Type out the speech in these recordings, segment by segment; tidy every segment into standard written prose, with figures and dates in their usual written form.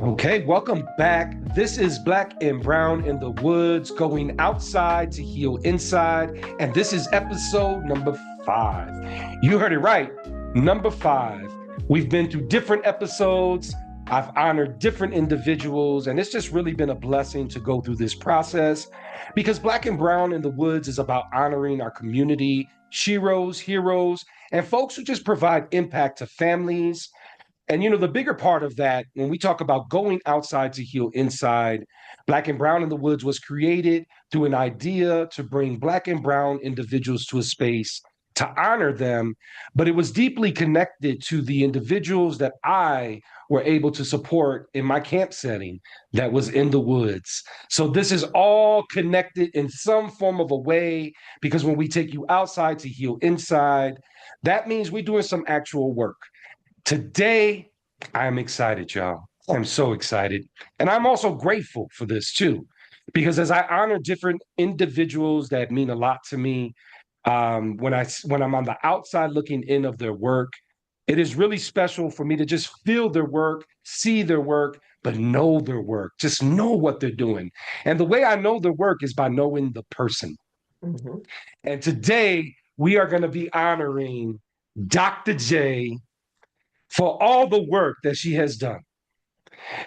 Okay, welcome back. This is Black and Brown in the Woods, going outside to heal inside. And this is episode number 5. You heard it right, number 5. We've been through different episodes. I've honored different individuals, and it's just really been a blessing to go through this process because Black and Brown in the Woods is about honoring our community, sheroes, heroes, and folks who just provide impact to families. And the bigger part of that, when we talk about going outside to heal inside, Black and Brown in the Woods was created through an idea to bring Black and Brown individuals to a space to honor them, but it was deeply connected to the individuals that I were able to support in my camp setting that was in the woods. So this is all connected in some form of a way, because when we take you outside to heal inside, that means we're doing some actual work. Today, I'm excited, y'all. I'm so excited. And I'm also grateful for this too, because as I honor different individuals that mean a lot to me, when I'm on the outside looking in of their work, it is really special for me to just feel their work, see their work, but know their work, just know what they're doing. And the way I know their work is by knowing the person. Mhm. And today we are going to be honoring Dr. J for all the work that she has done.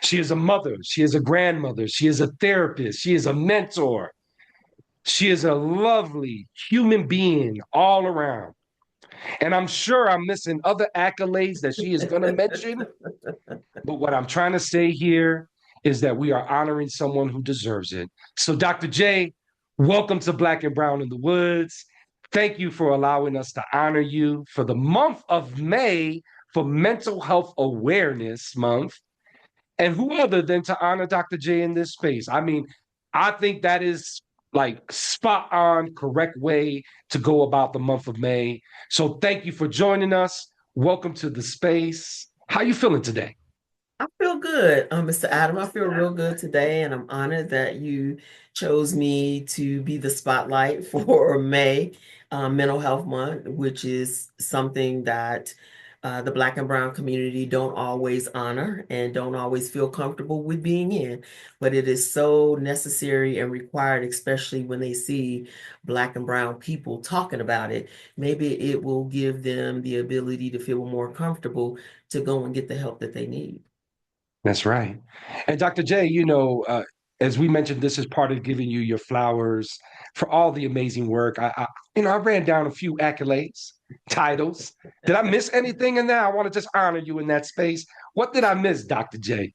She is a mother, she is a grandmother, she is a therapist, she is a mentor, she is a lovely human being all around. And I'm sure I'm missing other accolades that she is going to mention. But what I'm trying to say here is that we are honoring someone who deserves it. So, Dr. J, welcome to Black and Brown in the Woods. Thank you for allowing us to honor you for the month of May, for Mental Health Awareness Month. And who other than to honor Dr. J in this space? I mean, I think that is like spot on, correct way to go about the month of May. So thank you for joining us. Welcome to the space. How you feeling today? I feel good, Mr. Adam. I feel real good today, and I'm honored that you chose me to be the spotlight for May, Mental Health Month, which is something that the Black and Brown community don't always honor and don't always feel comfortable with being in. But it is so necessary and required, especially when they see Black and Brown people talking about it. Maybe it will give them the ability to feel more comfortable to go and get the help that they need. That's right. And Dr. J, as we mentioned, this is part of giving you your flowers for all the amazing work. I ran down a few accolades, titles. Did I miss anything in there? I want to just honor you in that space. What did I miss, Dr. J?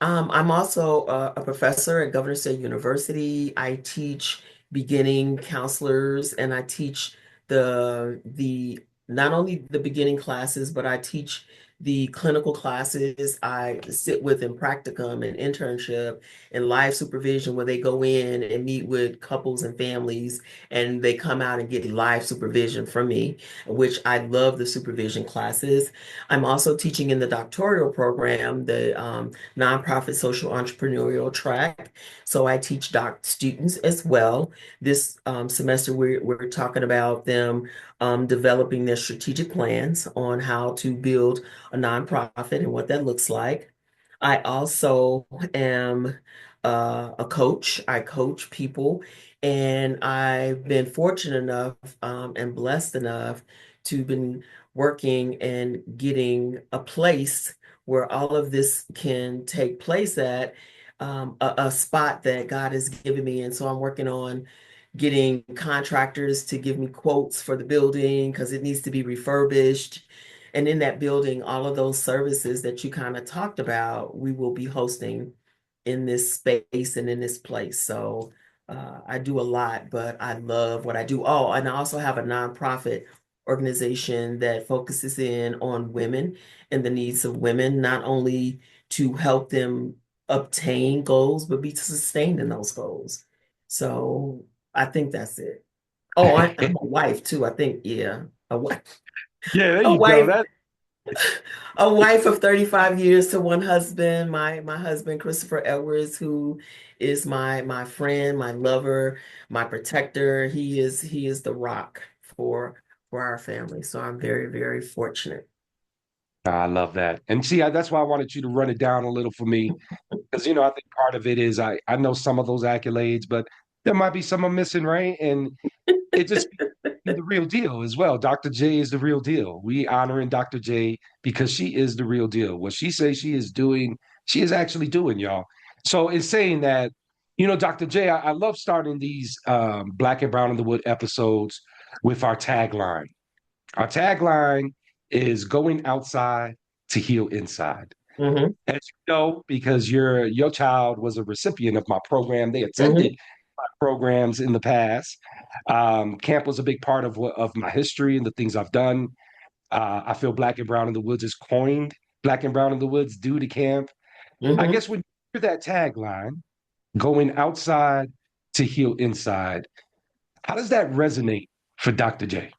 I'm also a professor at Governor State University. I teach beginning counselors and I teach the not only the beginning classes, but I teach the clinical classes. I sit with in practicum and internship and live supervision where they go in and meet with couples and families and they come out and get live supervision from me, which I love the supervision classes. I'm also teaching in the doctoral program, the nonprofit social entrepreneurial track. So I teach doc students as well. This semester, we're talking about them developing their strategic plans on how to build a nonprofit and what that looks like. I also am a coach. I coach people, and I've been fortunate enough and blessed enough to been working and getting a place where all of this can take place at a spot that God has given me. And so I'm working on getting contractors to give me quotes for the building because it needs to be refurbished. And in that building, all of those services that you kind of talked about, we will be hosting in this space and in this place. So I do a lot, but I love what I do. Oh, and I also have a nonprofit organization that focuses in on women and the needs of women, not only to help them obtain goals, but be sustained in those goals. So I think that's it. Oh, Yeah, I'm a wife too. I think, yeah, there a you go. wife, That a wife of 35 years to one husband, my husband, Christopher Edwards, who is my friend, my lover, my protector. He is the rock for our family. So I'm very, very fortunate. I love that. And see, that's why I wanted you to run it down a little for me. Because, I think part of it is I know some of those accolades, but there might be some I'm missing, right? And it just be the real deal as well. Dr. J is the real deal. We honoring Dr. J because she is the real deal. What she says she is doing, she is actually doing, y'all. So it's saying that, Dr. J, I love starting these Black and Brown in the Wood episodes with our tagline. Our tagline is going outside to heal inside. Hmm. As you know, because your child was a recipient of my program, they attended Hmm. my programs in the past. Camp was a big part of my history and the things I've done. I feel Black and Brown in the Woods is coined Black and Brown in the Woods due to camp. I Hmm. guess when you hear that tagline, going outside to heal inside, how does that resonate for Dr. J?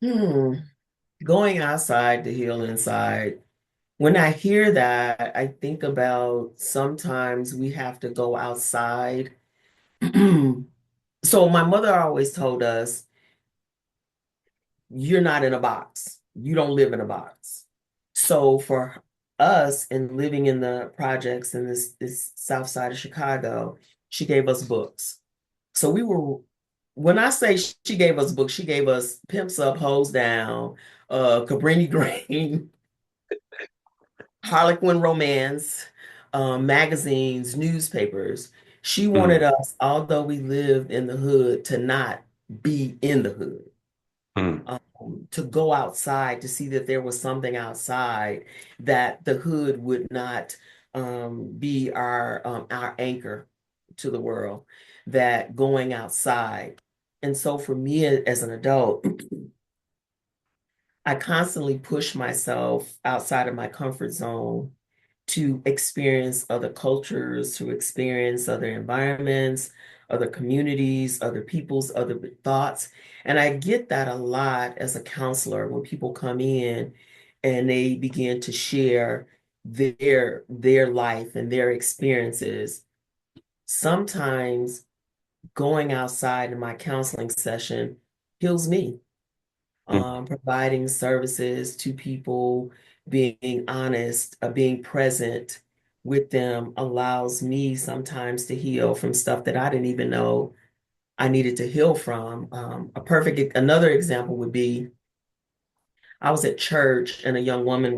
Hmm. Going outside to heal inside. When I hear that, I think about sometimes we have to go outside. So my mother always told us, you're not in a box. You don't live in a box. So for us and living in the projects in this south side of Chicago, she gave us books. So we were, when I say she gave us books, she gave us Pimps Up, Hoes Down, Cabrini Green, Harlequin Romance, magazines, newspapers. She wanted Mm, us, although we lived in the hood, to not be in the hood, mm, to go outside to see that there was something outside, that the hood would not be our anchor to the world, that going outside. And so for me as an adult, I constantly push myself outside of my comfort zone to experience other cultures, to experience other environments, other communities, other people's, other thoughts. And I get that a lot as a counselor when people come in and they begin to share their life and their experiences. Sometimes going outside in my counseling session heals me, mm. providing services to people, being honest, being present with them allows me sometimes to heal from stuff that I didn't even know I needed to heal from. Another example would be I was at church and a young woman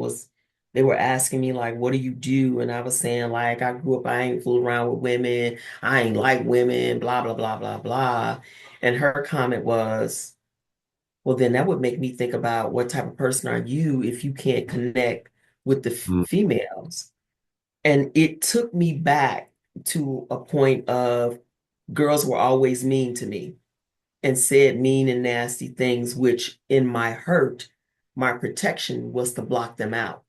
they were asking me like, what do you do? And I was saying like, I grew up, I ain't fool around with women. I ain't like women, blah, blah, blah, blah, blah. And her comment was, well, then that would make me think about what type of person are you if you can't connect with the Mm. females. And it took me back to a point of girls were always mean to me and said mean and nasty things, which in my hurt, my protection was to block them out.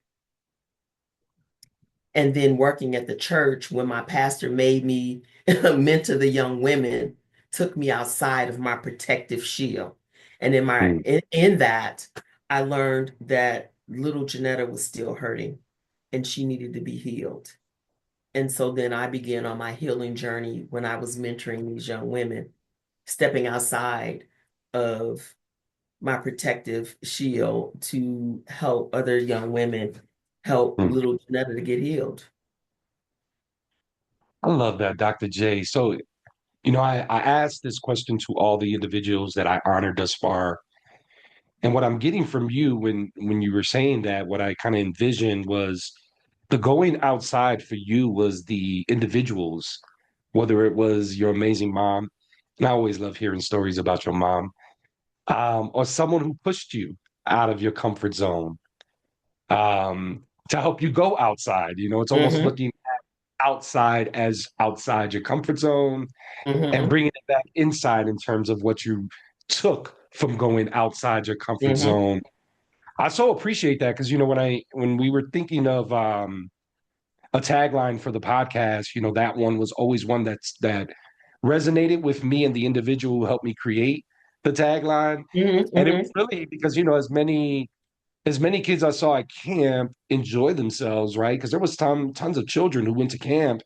And then working at the church, when my pastor made me mentor the young women, took me outside of my protective shield. And Mm. in that, I learned that little Jeanetta was still hurting and she needed to be healed. And so then I began on my healing journey when I was mentoring these young women, stepping outside of my protective shield to help other young women, help Mm. little Jeanetta to get healed. I love that, Dr. J. So, I asked this question to all the individuals that I honored thus far. And what I'm getting from you when you were saying that, what I kind of envisioned was the going outside for you was the individuals, whether it was your amazing mom, and I always love hearing stories about your mom, or someone who pushed you out of your comfort zone, to help you go outside. It's almost Hmm. looking outside as outside your comfort zone and Hmm. bringing it back inside in terms of what you took from going outside your comfort Hmm. zone. I so appreciate that because when we were thinking of a tagline for the podcast, that one was always one that resonated with me and the individual who helped me create the tagline. Hmm. And it Hmm. was really because as many kids I saw at camp enjoy themselves, right? Because there was tons of children who went to camp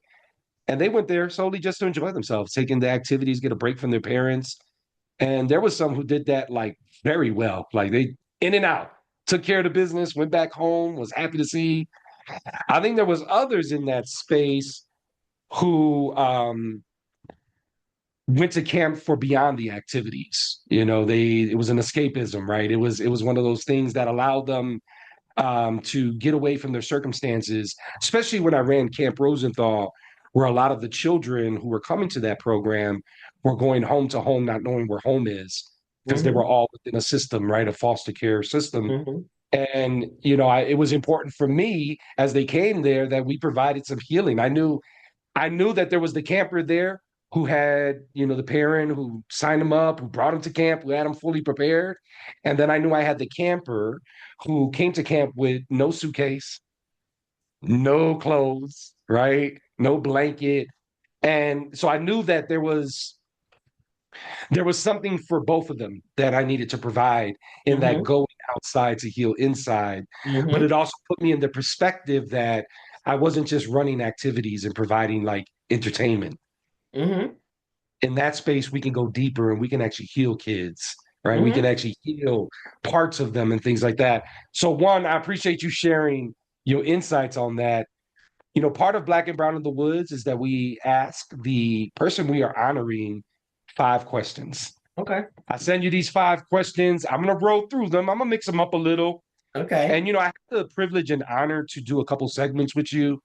and they went there solely just to enjoy themselves, taking the activities, get a break from their parents. And there was some who did that like very well, like they in and out. took care of the business, went back home, was happy to see. I think there was others in that space who went to camp for beyond the activities. It was an escapism, right? It was one of those things that allowed them to get away from their circumstances, especially when I ran Camp Rosenthal, where a lot of the children who were coming to that program were going home to home, not knowing where home is, because they Mm-hmm. were all within a system, right? A foster care system. Mm-hmm. And, it was important for me as they came there that we provided some healing. I knew that there was the camper there who had, the parent who signed him up, who brought him to camp, who had him fully prepared. And then I knew I had the camper who came to camp with no suitcase, no clothes, right? No blanket. And so I knew that there was something for both of them that I needed to provide in that Mm-hmm. going outside to heal inside. But Mm-hmm. it also put me in the perspective that I wasn't just running activities and providing like entertainment. Mm-hmm. In that space, we can go deeper and we can actually heal kids, right? We can Mm-hmm. actually heal parts of them and things like that. So, one, I appreciate you sharing your insights on that. Part of Black and Brown in the Woods is that we ask the person we are honoring 5 questions. Okay. I send you these 5 questions. I'm going to roll through them. I'm going to mix them up a little. Okay. And, I have the privilege and honor to do a couple segments with you.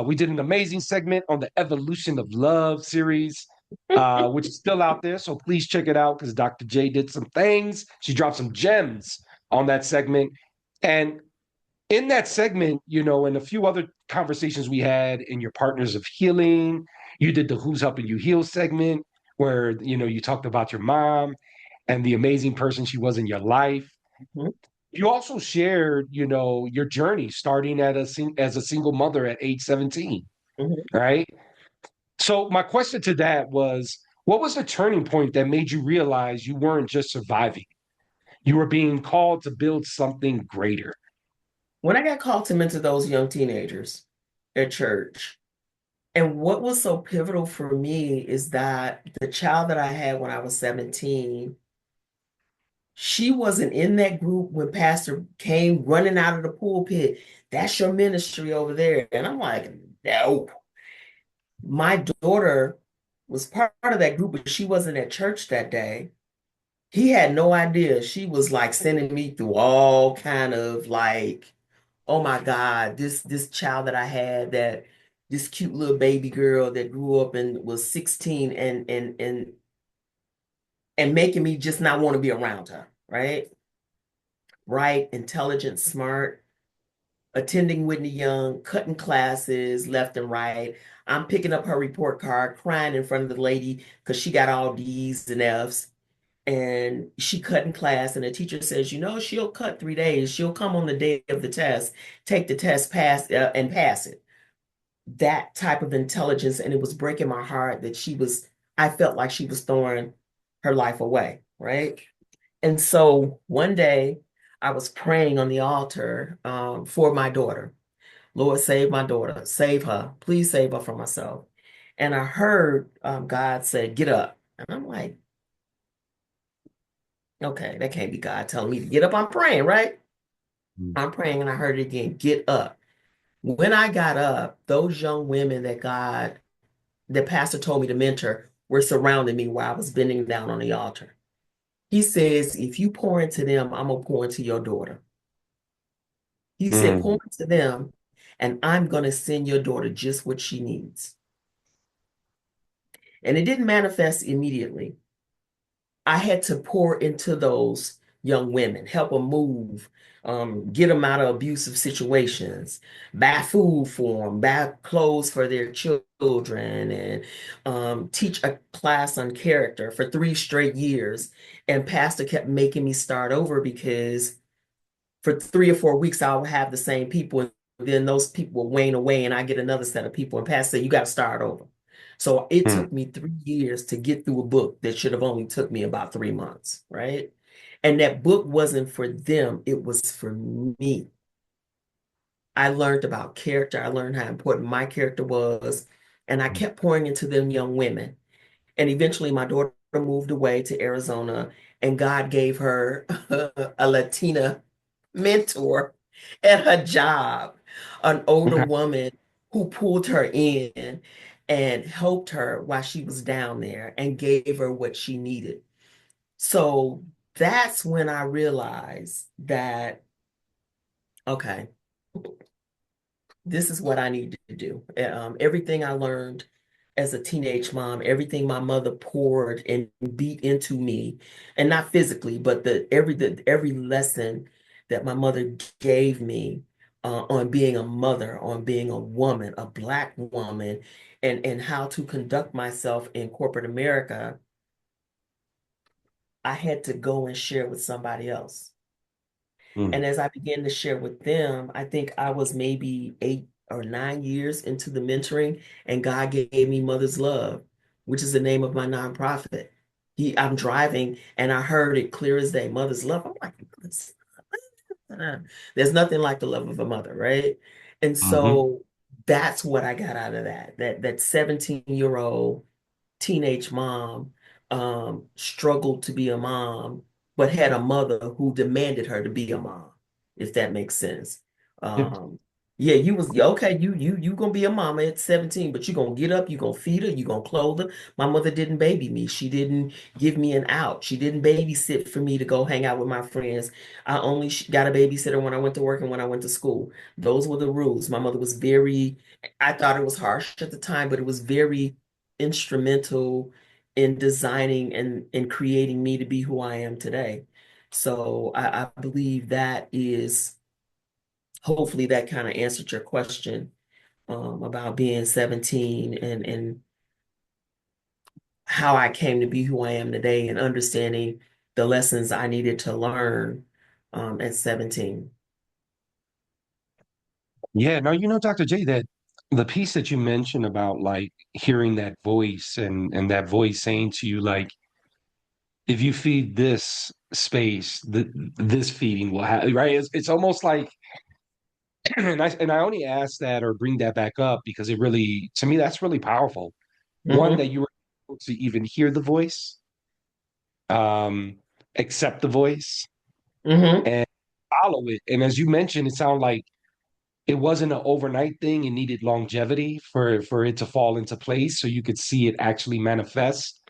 We did an amazing segment on the Evolution of Love series, which is still out there. So please check it out because Dr. J did some things. She dropped some gems on that segment. And in that segment, and a few other conversations we had in your Partners of Healing, you did the Who's Helping You Heal segment where, you talked about your mom and the amazing person she was in your life. Mm-hmm. You also shared, your journey starting as a single mother at age 17, Mm-hmm. right? So my question to that was, what was the turning point that made you realize you weren't just surviving? You were being called to build something greater. When I got called to mentor those young teenagers at church, and what was so pivotal for me is that the child that I had when I was 17, she wasn't in that group when Pastor came running out of the pulpit. That's your ministry over there. And I'm like, no. My daughter was part of that group, but she wasn't at church that day. He had no idea. She was like sending me through all kind of like, oh my God, this child that I had, that this cute little baby girl that grew up and was 16 and making me just not want to be around her, right? Bright, intelligent, smart, attending Whitney Young, cutting classes left and right. I'm picking up her report card, crying in front of the lady because she got all D's and F's. And she cut in class, and the teacher says, she'll cut 3 days. She'll come on the day of the test, take the test, and pass it. That type of intelligence, and it was breaking my heart that I felt like she was throwing her life away, right? And so one day I was praying on the altar for my daughter. Lord, save my daughter, save her, please save her from myself. And I heard God say, get up. And I'm like, okay, that can't be God telling me to get up. I'm praying, right? I'm praying, and I heard it again, get up. When I got up, those young women that pastor told me to mentor were surrounding me while I was bending down on the altar. He says, if you pour into them, I'm going to pour into your daughter. He said, pour Mm, into them, and I'm going to send your daughter just what she needs. And it didn't manifest immediately. I had to pour into those young women, help them move, get them out of abusive situations, buy food for them, buy clothes for their children, and teach a class on character for 3 straight years. And Pastor kept making me start over because for 3 or 4 weeks, I would have the same people. And then those people will wane away, and I get another set of people. And Pastor said, you got to start over. So it mm, took me 3 years to get through a book that should have only took me about 3 months, right? And that book wasn't for them, it was for me. I learned about character. I learned how important my character was. And I kept pouring into them young women. And eventually my daughter moved away to Arizona, and God gave her a Latina mentor at her job, an older Okay. woman who pulled her in and helped her while she was down there and gave her what she needed. So that's when I realized that, okay, this is what I need to do. Everything I learned as a teenage mom, everything my mother poured and beat into me, and not physically, but every lesson that my mother gave me on being a mother, on being a woman, a Black woman, and how to conduct myself in corporate America, I had to go and share with somebody else. Mm. And as I began to share with them, I think I was maybe 8 or 9 years into the mentoring, and God gave me Mother's Love, which is the name of my nonprofit. I'm driving and I heard it clear as day, Mother's Love. I'm like, "Mother's Love." There's nothing like the love of a mother, right? And Hmm. so that's what I got out of that. That 17-year-old teenage mom struggled to be a mom, but had a mother who demanded her to be a mom, if that makes sense. Yeah. Um, yeah, you was okay. You gonna be a mama at 17, but you gonna get up, you gonna feed her, you gonna clothe her. My mother didn't baby me. She didn't give me an out. She didn't babysit for me to go hang out with my friends. I only got a babysitter when I went to work and when I went to school. Those were the rules. My mother was very, I thought it was harsh at the time, but it was very instrumental in designing and creating me to be who I am today. So I believe that is hopefully that kind of answered your question about being 17 and how I came to be who I am today and understanding the lessons I needed to learn at 17. Yeah, no, Dr. J, that the piece that you mentioned about like hearing that voice and that voice saying to you, like, if you feed this space, this feeding will have right. It's almost like, and I only ask that or bring that back up because it really, to me, that's really powerful. One, that Hmm. you were able to even hear the voice, um, accept the voice, Hmm. and follow it. And as you mentioned, it sounded like it wasn't an overnight thing. It needed longevity for it to fall into place so you could see it actually manifest,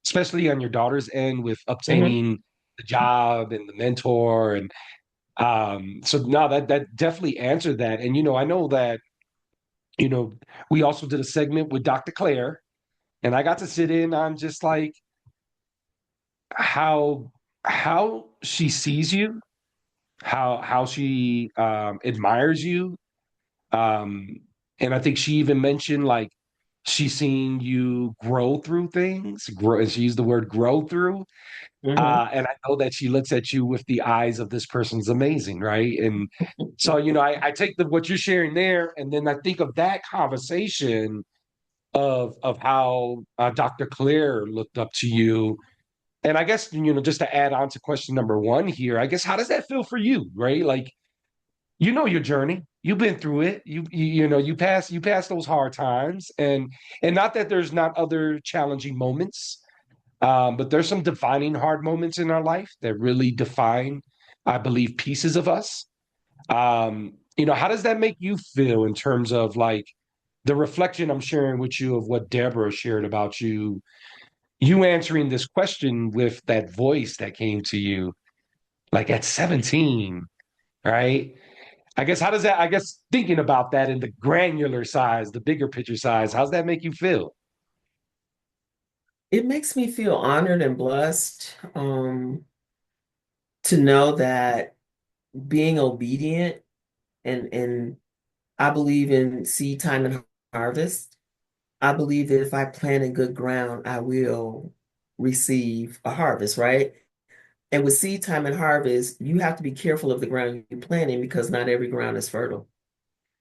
especially on your daughter's end with Hmm. obtaining the job and the mentor. And so now that definitely answered that. And I know that, you know, we also did a segment with Dr. Claire, and I got to sit in on just like how how she sees you, how she admires you. Um, and I think she even mentioned like she's seen you grow through things, grow, and she used the word grow through. Hmm. And I know that she looks at you with the eyes of this person's amazing, right? And so, I take what you're sharing there, and then I think of that conversation of how Dr. Claire looked up to you. And I guess, just to add on to question number one here, I guess how does that feel for you, right? Like, your journey. You've been through it. You passed those hard times, and not that there's not other challenging moments, but there's some defining hard moments in our life that really define, I believe, pieces of us. How does that make you feel in terms of like the reflection I'm sharing with you of what Deborah shared about you, you answering this question with that voice that came to you like at 17, right? I guess how does that, I guess thinking about that in the granular size, the bigger picture size, how's that make you feel? It makes me feel honored and blessed to know that being obedient and I believe in seed time and harvest. I believe that if I plant in good ground, I will receive a harvest, right? And with seed time and harvest, you have to be careful of the ground you plant in because not every ground is fertile.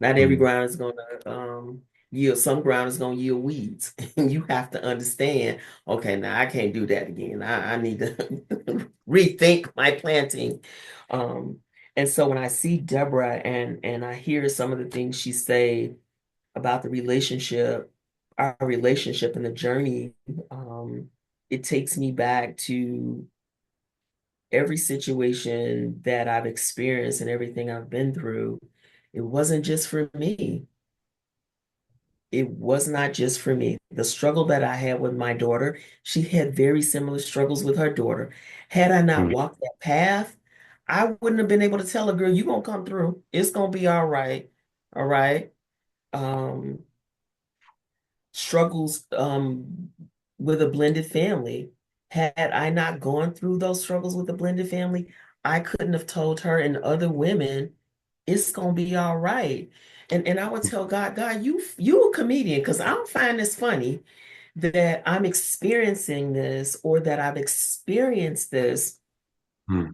Not every Mm. ground is going to yield. Some ground is going to yield weeds. And you have to understand, okay, now I can't do that again. I need to rethink my planting. Um, and so when I see Deborah and I hear some of the things she say about the relationship, our relationship and the journey, it takes me back to every situation that I've experienced and everything I've been through, it wasn't just for me. It was not just for me. The struggle that I had with my daughter, she had very similar struggles with her daughter. Had I not Mm, walked that path, I wouldn't have been able to tell a girl, you're gonna come through. It's gonna be all right. All right. Um, struggles with a blended family. Had I not gone through those struggles with a blended family, I couldn't have told her and other women it's gonna be all right. And I would tell God, God, you a comedian, because I don't find this funny that I'm experiencing this or that I've experienced this, mm,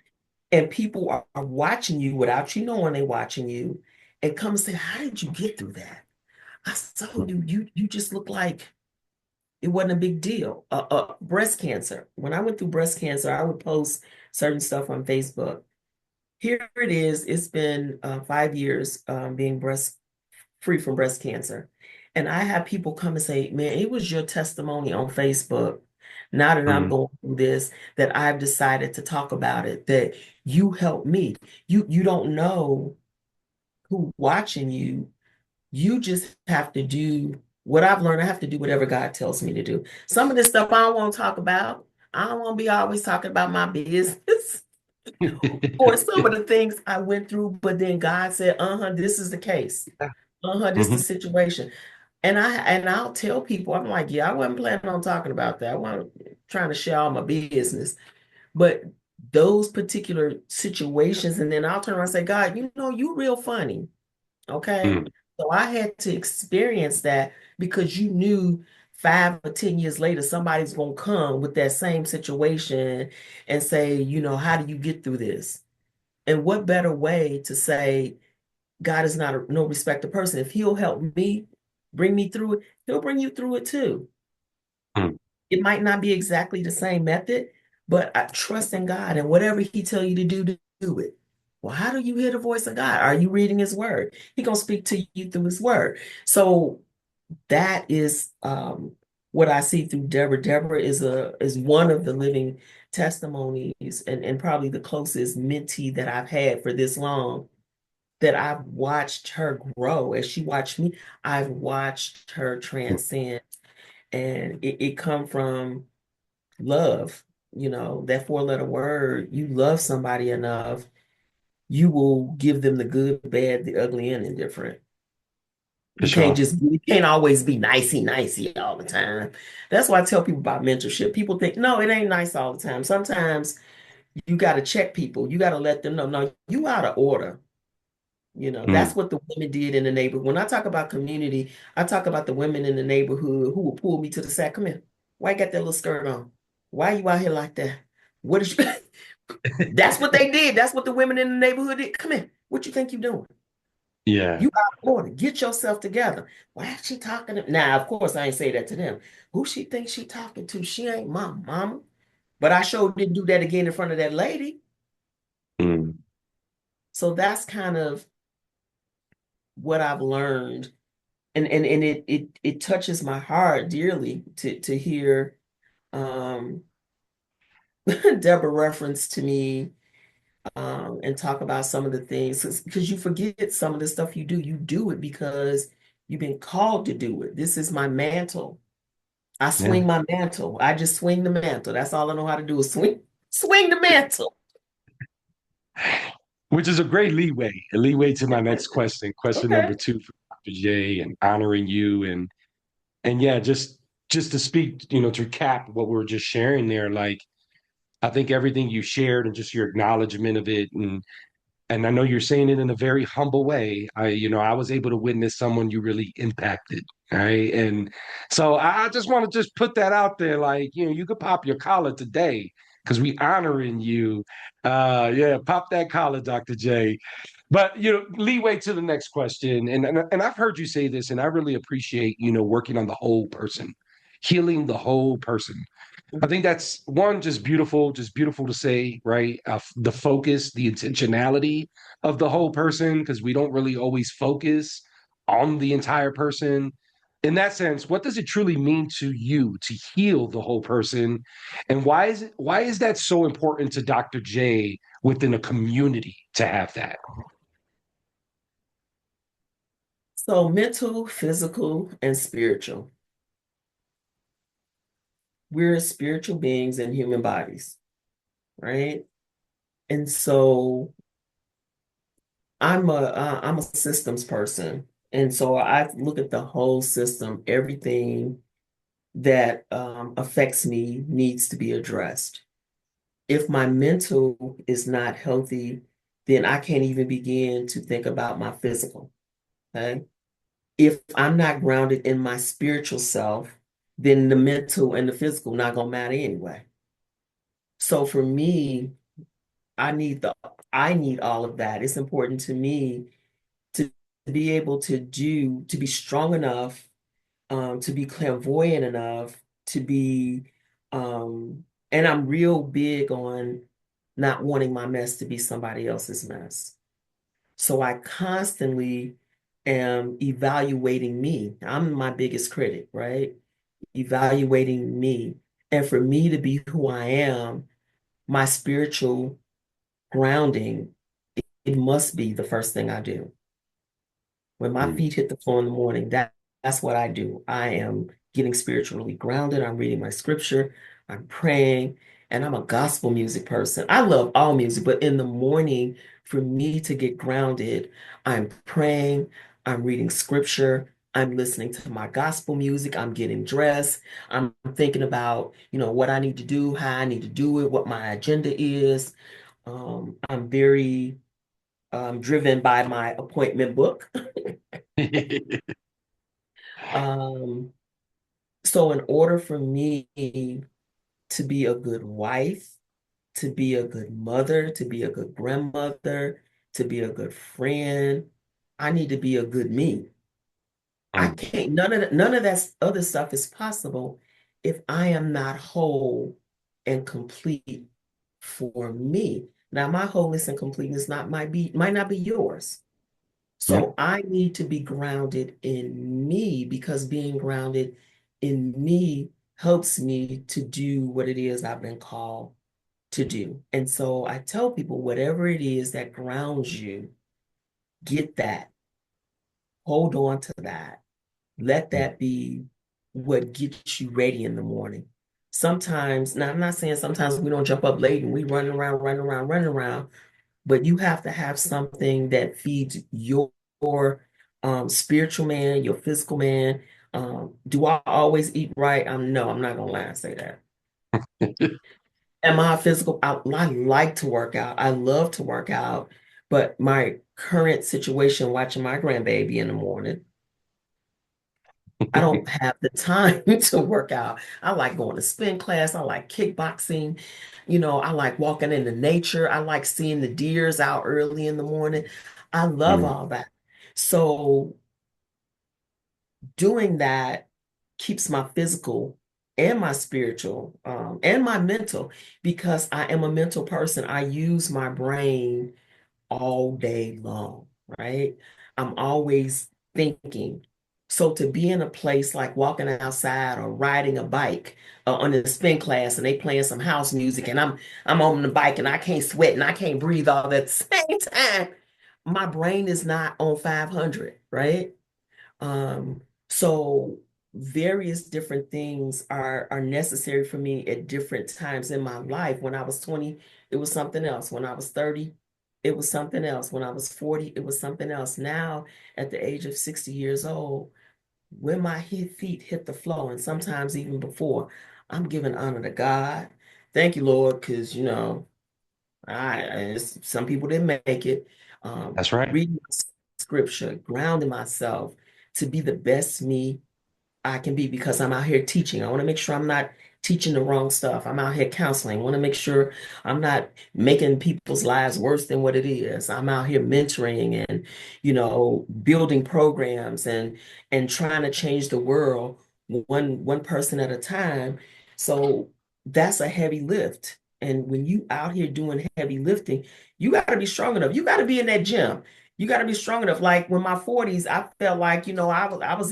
and people are watching you without you knowing they're watching you, and come and say, how did you get through that? I told you, you just look like it wasn't a big deal. Breast cancer. When I went through breast cancer, I would post certain stuff on Facebook. Here it is. It's been 5 years being breast free from breast cancer. And I have people come and say, man, it was your testimony on Facebook. Now that I'm mm, going through this, that I've decided to talk about it, that you helped me. You don't know who watching you. You just have to do what I've learned. I have to do whatever God tells me to do. Some of this stuff I don't want to talk about. I don't want to be always talking about my business or some of the things I went through, but then God said, uh-huh, this is the case. Uh-huh, this is the mhm, situation. And I'll tell people, I'm like, yeah, I wasn't planning on talking about that. I wasn't trying to share all my business. But those particular situations, and then I'll turn around and say, God, you real funny. Okay. mm, So I had to experience that because you knew 5 or 10 years later, somebody's going to come with that same situation and say, how do you get through this? And what better way to say, God is not no respecter person. If he'll help me bring me through it, he'll bring you through it too. mm, It might not be exactly the same method, but I trust in God and whatever he tell you to do it. Well, how do you hear the voice of God? Are you reading his word? He gonna speak to you through his word. So that is what I see through Deborah. Deborah is one of the living testimonies and probably the closest mentee that I've had for this long, that I've watched her grow as she watched me. I've watched her transcend, and it come from love. That four-letter word. You love somebody enough, you will give them the good, bad, the ugly, and indifferent. for sure. You can't always be nicey all the time. That's why I tell people about mentorship. People think, no, it ain't nice all the time. Sometimes you got to check people. You got to let them know, no, you out of order. That's Mm, what the women did in the neighborhood. When I talk about community, I talk about the women in the neighborhood who will pull me to the side. Come here. Why you got that little skirt on? Why you out here like that? What is you? That's what they did. That's what the women in the neighborhood did. Come here. What you think you doing? yeah. You out of order. Get yourself together. Why is she talking to? Now, of course, I ain't say that to them. Who she thinks she talking to? She ain't my mama. But I sure didn't do that again in front of that lady. Mm, So that's kind of what I've learned, and it touches my heart dearly to hear um Deborah reference to me and talk about some of the things, because you forget some of the stuff you do it because you've been called to do it. This is my mantle. I yeah. swing my mantle. I just swing the mantle. That's all I know how to do is swing the mantle. Which is a leeway to my next question. Question number Okay. two for Dr. J, and honoring you, and yeah, just to speak, to recap what we were just sharing there, like I think everything you shared and just your acknowledgement of it, and I know you're saying it in a very humble way. I was able to witness someone you really impacted, right? And so I just want to just put that out there, like, you could pop your collar today because we honoring you. Yeah, pop that collar, Dr. J. But leeway to the next question, and I've heard you say this, and I really appreciate working on the whole person, healing the whole person. I think that's one, just beautiful to say, right? The focus, the intentionality of the whole person, because we don't really always focus on the entire person. in that sense, what does it truly mean to you to heal the whole person? And why is that so important to Dr. J within a community to have that? So mental, physical, and spiritual. We're spiritual beings in human bodies, right? And so I'm a systems person. And so I look at the whole system. Everything that affects me needs to be addressed. If my mental is not healthy, then I can't even begin to think about my physical. Okay. If I'm not grounded in my spiritual self, then the mental and the physical not gonna matter anyway. So for me, I need the I need all of that. It's important to me to be able to be strong enough, to be clairvoyant enough, to be, and I'm real big on not wanting my mess to be somebody else's mess. So I constantly am evaluating me. I'm my biggest critic, right? Evaluating me. And for me to be who I am, my spiritual grounding, it must be the first thing I do. When my Mm. feet hit the floor in the morning, that's what I do. I am getting spiritually grounded. I'm reading my scripture. I'm praying, and I'm a gospel music person. I love all music, but in the morning, for me to get grounded, I'm praying, I'm reading scripture, I'm listening to my gospel music, I'm getting dressed, I'm thinking about, what I need to do, how I need to do it, what my agenda is. I'm very driven by my appointment book. Um, so in order for me to be a good wife, to be a good mother, to be a good grandmother, to be a good friend, I need to be a good me. I Mm. can't, none of that other stuff is possible if I am not whole and complete for me. Now, my wholeness and completeness might not be yours. Yeah. So I need to be grounded in me because being grounded in me helps me to do what it is I've been called to do. And so I tell people, whatever it is that grounds you, get that, hold on to that. Let that be what gets you ready in the morning. Sometimes, now I'm not saying sometimes we don't jump up late and we running around, but you have to have something that feeds your spiritual man, your physical man. Do I always eat right? No, I'm not gonna lie and say that. Am I a physical? I like to work out. I love to work out, but my current situation, watching my grandbaby in the morning, I don't have the time to work out. I like going to spin class. I like kickboxing. I like walking into nature. I like seeing the deers out early in the morning. I love Mm. all that. So doing that keeps my physical and my spiritual, and my mental, because I am a mental person. I use my brain all day long, right? I'm always thinking. So to be in a place like walking outside or riding a bike, on the spin class and they playing some house music and I'm on the bike and I can't sweat and I can't breathe all at the same time, my brain is not on 500, right? So various different things are necessary for me at different times in my life. When I was 20, it was something else. When I was 30, it was something else. When I was 40, it was something else. Now, at the age of 60 years old, when my feet hit the floor, and sometimes even before, I'm giving honor to God. Thank you, Lord, because some people didn't make it. That's right. Reading scripture, grounding myself to be the best me I can be because I'm out here teaching. I want to make sure I'm not teaching the wrong stuff. I'm out here counseling. I want to make sure I'm not making people's lives worse than what it is. I'm out here mentoring and, building programs and trying to change the world one person at a time. So that's a heavy lift. And when you out here doing heavy lifting, you got to be strong enough. You got to be in that gym. You got to be strong enough. Like when my 40s, I felt like, I was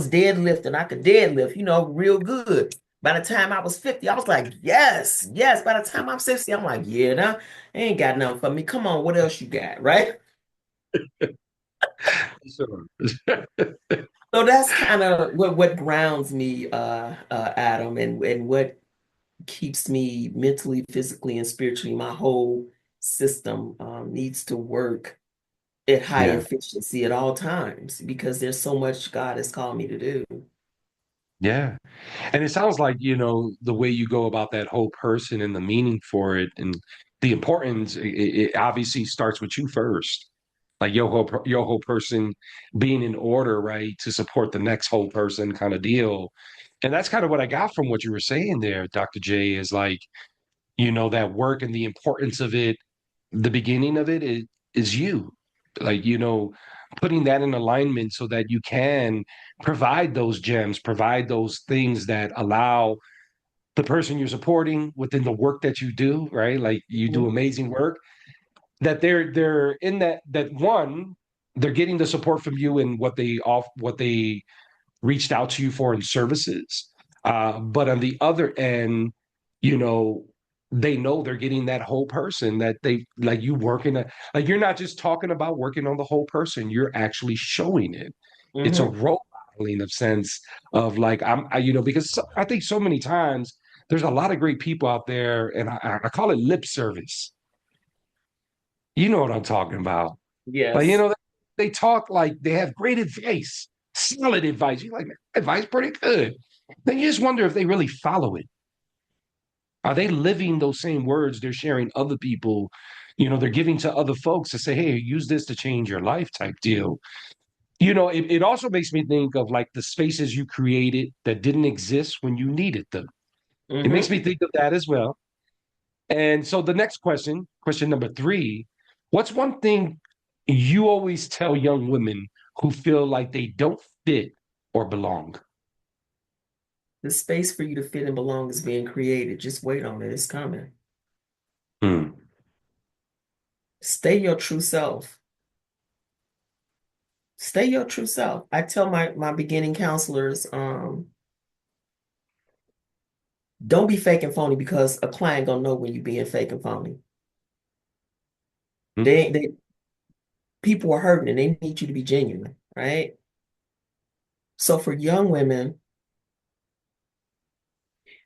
deadlifting. I could deadlift, real good. By the time I was 50, I was like, yes, yes. By the time I'm 60, I'm like, yeah, nah, ain't got nothing for me. Come on, what else you got, right? Sure. So that's kind of what grounds me, Adam, and what keeps me mentally, physically, and spiritually. My whole system needs to work at high Yeah. efficiency at all times because there's so much God has called me to do. Yeah. And it sounds like, the way you go about that whole person and the meaning for it and the importance, it obviously starts with you first. Like your whole person being in order, right, to support the next whole person kind of deal. And that's kind of what I got from what you were saying there, Dr. J, is like, that work and the importance of it, the beginning of it is you. Like, putting that in alignment so that you can provide those gems, provide those things that allow the person you're supporting within the work that you do, right? Like you do Mhm. amazing work, that they're in that one, they're getting the support from you in what they reached out to you for in services. But on the other end, you know, they know they're getting that whole person that they like you working like you're not just talking about working on the whole person, you're actually showing it. It's a Mhm. role modeling of sense of like because I think so many times there's a lot of great people out there, and I call it lip service. You know what I'm talking about. Like, Yes. they talk like they have great advice, solid advice. You're like, "Man, advice pretty good." Then you just wonder if they really follow it. Are they living those same words they're sharing other people? They're giving to other folks to say, hey, use this to change your life type deal. It also makes me think of like the spaces you created that didn't exist when you needed them. It makes Hmm. me think of that as well. And so the next question number three, what's one thing you always tell young women who feel like they don't fit or belong? The space for you to fit and belong is being created. Just wait on it. It's coming. Hmm. Stay your true self. Stay your true self. I tell my beginning counselors, don't be fake and phony because a client gonna know when you being fake and phony. Hmm. They people are hurting and they need you to be genuine, right? So for young women,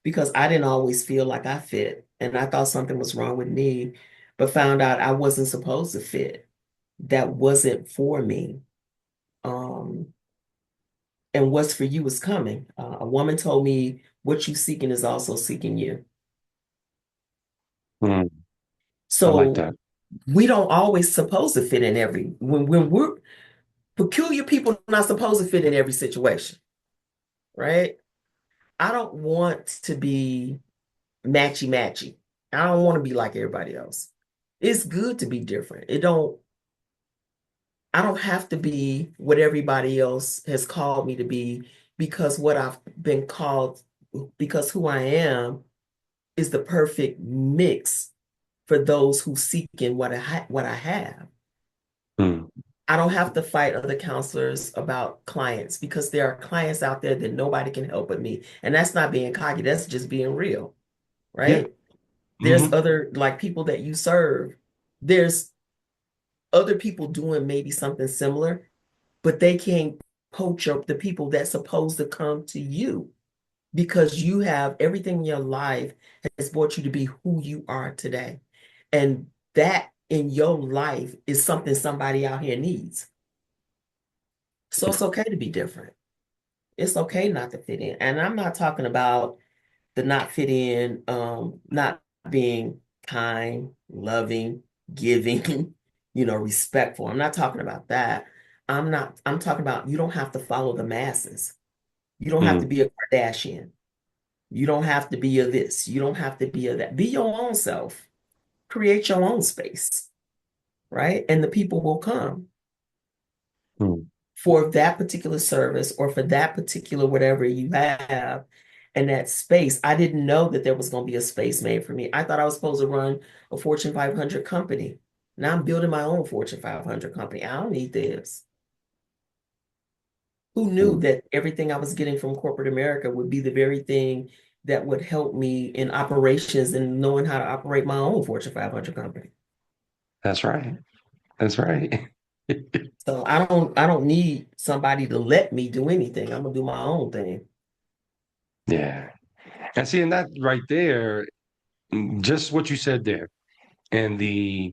because I didn't always feel like I fit and I thought something was wrong with me, but found out I wasn't supposed to fit. That wasn't for me. Um, and what's for you is coming. A woman told me, what you seeking is also seeking you. Hmm. I like So that. we don't always supposed to fit in when we're peculiar people not supposed to fit in every situation, right? I don't want to be matchy matchy. I don't want to be like everybody else. It's good to be different. I don't have to be what everybody else has called me to be because what I've been called, because who I am is the perfect mix for those who seek in what I have. Hmm. I don't have to fight other counselors about clients because there are clients out there that nobody can help but me. And that's not being cocky, that's just being real, Yeah. right? There's Hmm. other like people that you serve. There's other people doing maybe something similar, but they can't poach up the people that's supposed to come to you because you have everything in your life has brought you to be who you are today. And that in your life is something somebody out here needs. So it's okay to be different. It's okay not to fit in. And I'm not talking about the not fit in, not being kind, loving, giving, respectful. I'm not talking about that. I'm talking about you don't have to follow the masses. You don't have to Hmm. be a Kardashian. You don't have to be a this. You don't have to be a that. Be your own self. Create your own space, right? And the people will come Hmm. for that particular service or for that particular whatever you have in that space. I didn't know that there was going to be a space made for me. I thought I was supposed to run a Fortune 500 company. Now I'm building my own Fortune 500 company. I don't need this. Who knew Mm. that everything I was getting from corporate America would be the very thing that would help me in operations and knowing how to operate my own Fortune 500 company? That's right. That's right. So I don't need somebody to let me do anything. I'm gonna do my own thing. Yeah. And seeing that right there, just what you said there, and the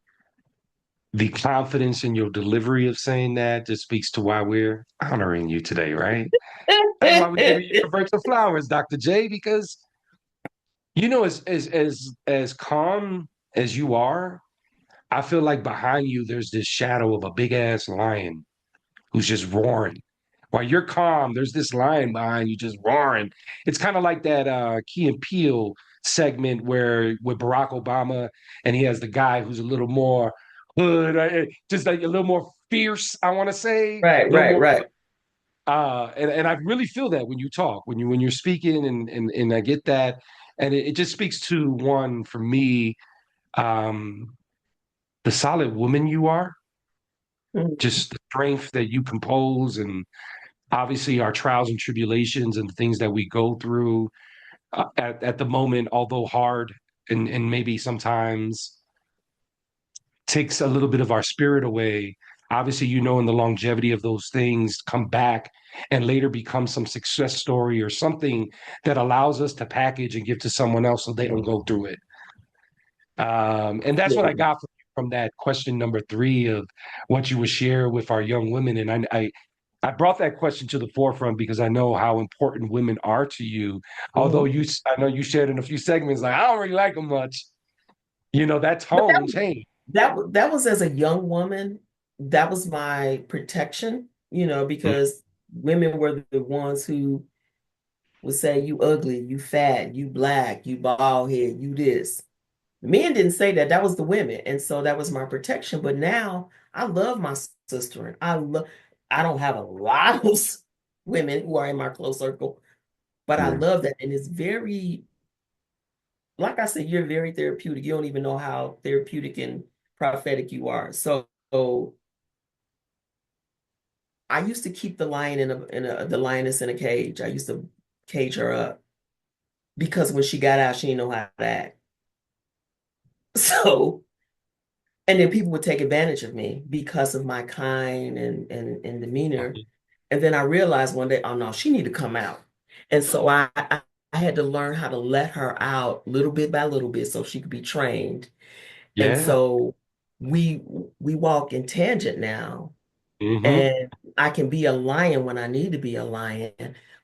confidence in your delivery of saying that just speaks to why we're honoring you today, right? That's why we're giving you your virtual flowers, Dr. J, because as calm as you are, I feel like behind you there's this shadow of a big ass lion who's just roaring. While you're calm, there's this lion behind you just roaring. It's kind of like that Key and Peele segment where with Barack Obama and he has the guy who's a little more hood, just like a little more fierce, I want to say, Right, a little right, more right. and I really feel that when you talk, when you're speaking and I get that. And it just speaks to one for me, um, the solid woman you are, Mhm. just the strength that you compose and obviously our trials and tribulations and things that we go through at the moment, although hard and maybe sometimes takes a little bit of our spirit away. Obviously, in the longevity of those things come back and later become some success story or something that allows us to package and give to someone else so they don't go through it. And that's what I Absolutely. got from that question number three of what you would share with our young women. And I brought that question to the forefront because I know how important women are to you. Although Mhm. I know you shared in a few segments, like, I don't really like them much. That But tone changed. that was as a young woman, that was my protection, because women were the ones who would say, you ugly, you fat, you black, you bald head, you this. Men didn't say that. That was the women. And so that was my protection. But now I love my sister. And I don't have a lot of women who are in my close circle, but I Mm, love that. And it's very, like I said, you're very therapeutic. You don't even know how therapeutic and prophetic you are. So I used to keep the lion the lioness in a cage. I used to cage her up because when she got out, she didn't know how to act. So, and then people would take advantage of me because of my kind and demeanor. And then I realized one day, oh no, she need to come out. And so I had to learn how to let her out little bit by little bit so she could be trained. And yeah. so we we walk in tangent now. Hmm. And I can be a lion when I need to be a lion,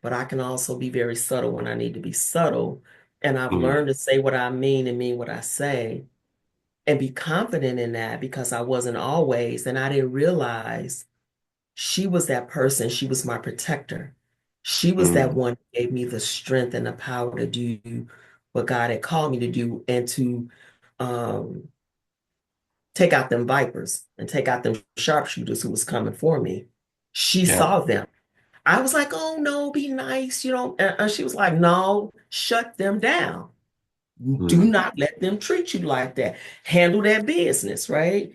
but I can also be very subtle when I need to be subtle. And I've Mm, learned to say what I mean and mean what I say and be confident in that because I wasn't always, and I didn't realize she was that person. She was my protector. She was that mm, one who gave me the strength and the power to do what God had called me to do and to um, take out them vipers and take out them sharpshooters who was coming for me. She yeah. saw them. I was like, oh no, be nice, And she was like, no, shut them down. Do Mm. not let them treat you like that. Handle that business, right?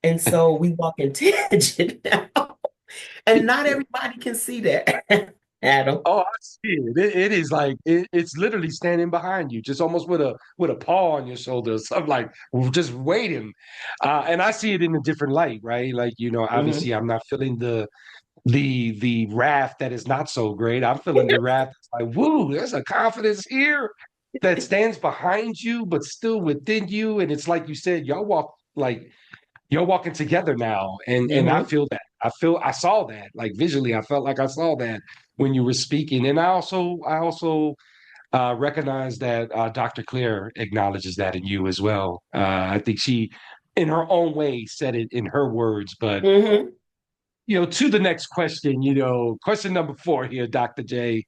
And so we walk in tangent now, and not everybody can see that, Adam. Oh, I see it. It is like it's literally standing behind you, just almost with a paw on your shoulder, or something like just waiting. And I see it in a different light, right? Like, Mhm. obviously I'm not feeling the wrath that is not so great. I'm feeling the wrath that's like, woo, there's a confidence here that stands behind you, but still within you. And it's like you said, y'all walking together now. And I Mhm. feel that. I saw that. Like visually, I felt like I saw that when you were speaking. And I also recognize that Dr. Claire acknowledges that in you as well. I think she, in her own way, said it in her words, but Mhm. to the next question, question number four here, Dr. J.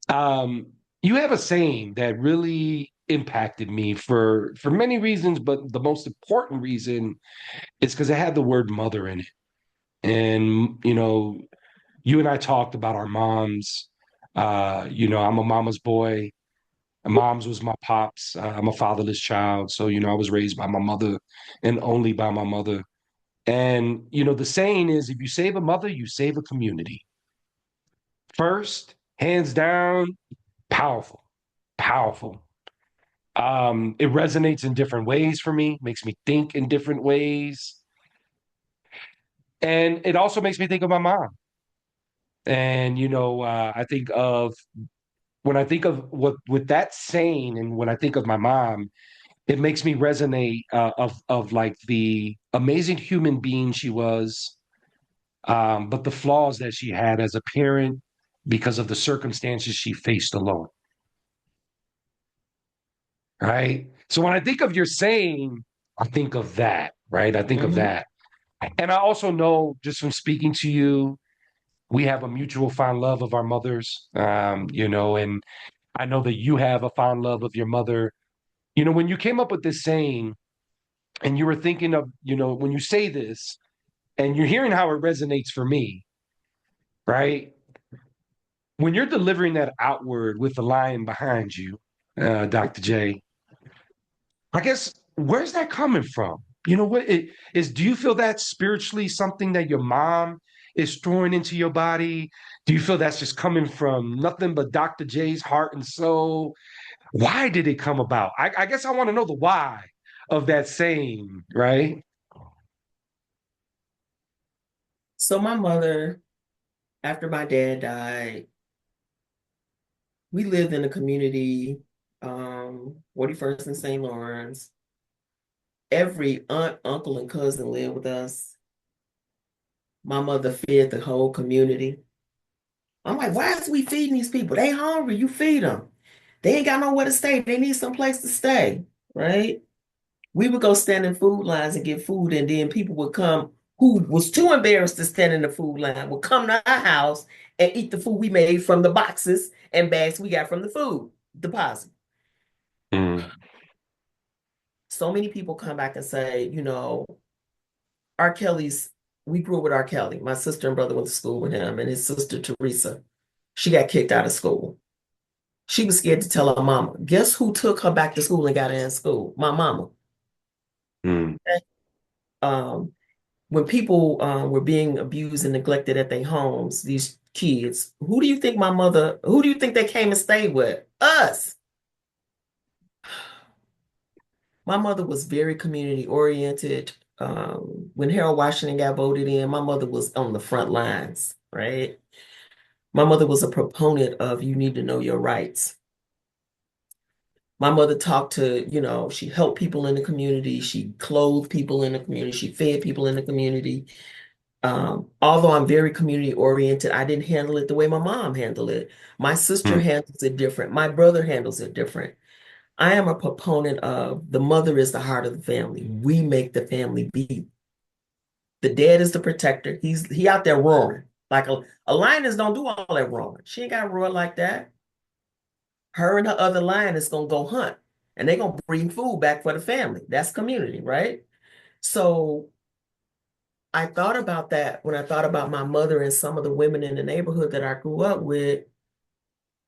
Um, you have a saying that really impacted me for many reasons, but the most important reason is because it had the word mother in it. And, you and I talked about our moms. I'm a mama's boy. Mom's was my pops. I'm a fatherless child. So, I was raised by my mother and only by my mother. And, the saying is if you save a mother, you save a community. First, hands down, powerful, powerful. It resonates in different ways for me, makes me think in different ways. And it also makes me think of my mom. And, I think of when I think of what with that saying and when I think of my mom, it makes me resonate of like the amazing human being she was, but the flaws that she had as a parent because of the circumstances she faced alone. Right. So when I think of your saying, I think of that. Right. I think of Hmm. that. And I also know just from speaking to you, we have a mutual fond love of our mothers, and I know that you have a fond love of your mother. When you came up with this saying and you were thinking of, when you say this and you're hearing how it resonates for me, right? When you're delivering that outward with the lion behind you, Dr. J, I guess where's that coming from? What it is, do you feel that spiritually something that your mom is throwing into your body? Do you feel that's just coming from nothing but Dr. J's heart and soul? Why did it come about? I guess I want to know the why of that saying, right? So my mother, after my dad died, we lived in a community, 41st and St. Lawrence. Every aunt, uncle, and cousin lived with us. My mother fed the whole community. I'm like, why is we feeding these people? They hungry, you feed them. They ain't got nowhere to stay. They need some place to stay, right? We would go stand in food lines and get food, and then people would come who was too embarrassed to stand in the food line would come to our house and eat the food we made from the boxes and bags we got from the food deposit. Mm, So many people come back and say, R. Kelly's, we grew up with R. Kelly. My sister and brother went to school with him, and his sister, Teresa, she got kicked out of school. She was scared to tell her mama. Guess who took her back to school and got her in school? My mama. mm, Um, when people were being abused and neglected at their homes, these kids, who do you think they came and stayed with? Us. My mother was very community oriented. When Harold Washington got voted in, my mother was on the front lines, right? My mother was a proponent of you need to know your rights. My mother talked to, she helped people in the community. She clothed people in the community. She fed people in the community. Although I'm very community oriented, I didn't handle it the way my mom handled it. My sister mm, handles it different. My brother handles it different. I am a proponent of the mother is the heart of the family. We make the family beat. The dad is the protector. He out there roaring. Like a lioness don't do all that roaring. She ain't got to roar like that. Her and her other lion is gonna go hunt and they're gonna bring food back for the family. That's community, right? So I thought about that when I thought about my mother and some of the women in the neighborhood that I grew up with.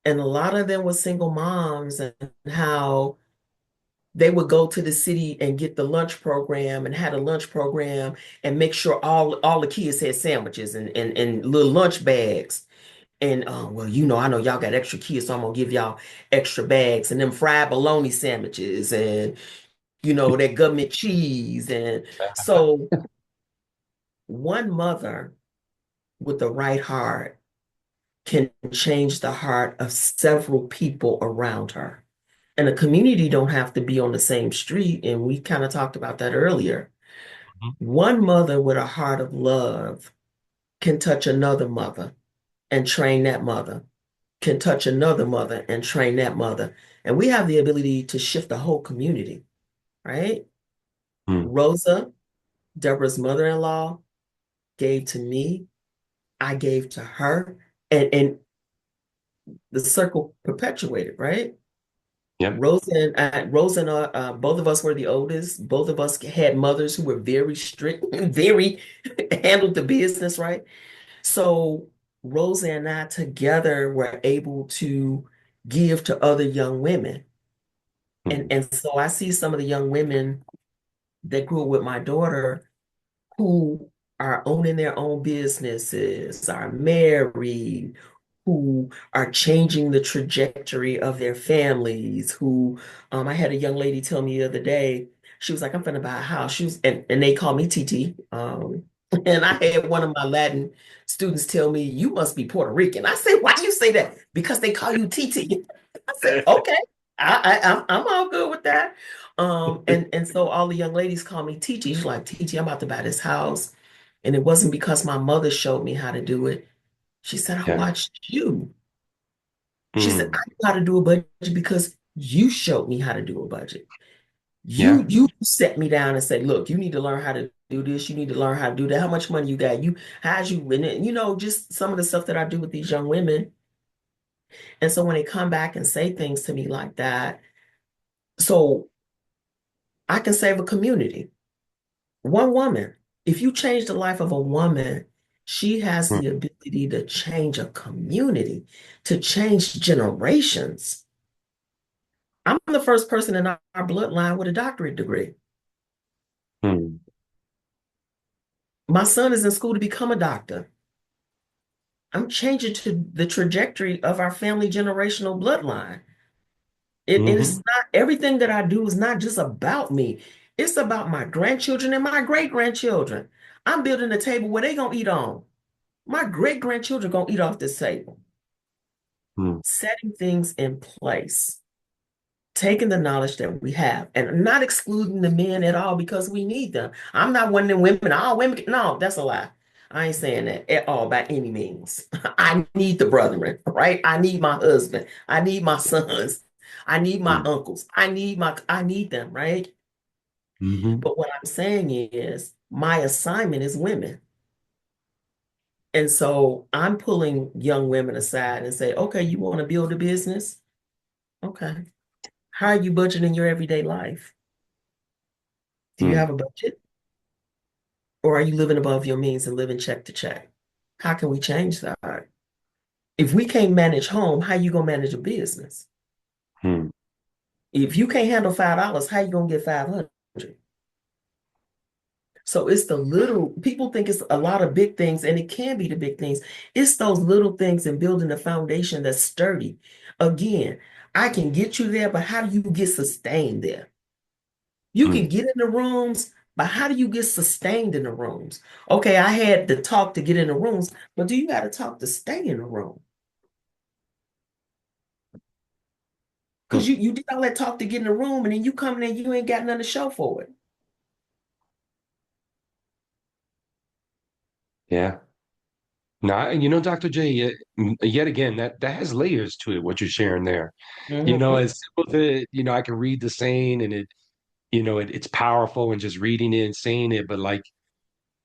And a lot of them were single moms and how they would go to the city and get the lunch program and had a lunch program and make sure all the kids had sandwiches and little lunch bags. And well, I know y'all got extra kids, so I'm gonna give y'all extra bags and them fried bologna sandwiches and that government cheese. And so one mother with the right heart can change the heart of several people around her. And a community don't have to be on the same street. And we kind of talked about that earlier. One mother with a heart of love can touch another mother and train that mother, can touch another mother and train that mother. And we have the ability to shift the whole community, right? mm, Rosa, Deborah's mother-in-law, gave to me, I gave to her, and the circle perpetuated, right? yep. Rose and both of us were the oldest. Both of us had mothers who were very strict, very handled the business, right? So Rosa and I together were able to give to other young women. And Mm. and so I see some of the young women that grew up with my daughter who are owning their own businesses, are married, who are changing the trajectory of their families, who I had a young lady tell me the other day, she was like, I'm gonna buy a house. She was, and they call me TT. And I had one of my Latin students tell me, you must be Puerto Rican. I said, why do you say that? Because they call you TT. I said, okay, I'm all good with that. And so all the young ladies call me TT. She's like, TT, I'm about to buy this house. And it wasn't because my mother showed me how to do it. She said, I Yeah. watched you. She said, I Mm. know how to do a budget because you showed me how to do a budget. Yeah. You set me down and said, look, you need to learn how to do this. You need to learn how to do that. How much money you got? How'd you win it? Just some of the stuff that I do with these young women. And so when they come back and say things to me like that, so I can save a community. One woman, if you change the life of a woman, she has Mm. the ability to change a community, to change generations. I'm the first person in our bloodline with a doctorate degree. Mm. My son is in school to become a doctor. I'm changing to the trajectory of our family generational bloodline. And it's Hmm. not everything that I do is not just about me. It's about my grandchildren and my great grandchildren. I'm building a table where they gonna eat on. My great grandchildren gonna eat off this table. Mm. Setting things in place, taking the knowledge that we have, and not excluding the men at all because we need them. I'm not one of them women. All women, no, that's a lie. I ain't saying that at all by any means. I need the brethren, right? I need my husband. I need my sons. I need my Mm. uncles. I need them, right? Hmm. But what I'm saying is my assignment is women. And so I'm pulling young women aside and say, okay, you want to build a business? Okay. How are you budgeting your everyday life? Do you Mm. have a budget? Or are you living above your means and living check to check? How can we change that? If we can't manage home, how you gonna manage a business? Mm. If you can't handle $5, how you gonna get 500? So it's the little people think it's a lot of big things, and it can be the big things. It's those little things and building a foundation that's sturdy. Again, I can get you there, but how do you get sustained there? You can Mm. get in the rooms, but how do you get sustained in the rooms? Okay, I had to talk to get in the rooms, but do you got to talk to stay in the room? Because Mm. you did all that talk to get in the room, and then you come in and you ain't got nothing to show for it. Yeah. No, Dr. J, yet again, that has layers to it, what you're sharing there. Hmm. As simple as I can read the saying and it's powerful and just reading it and saying it, but like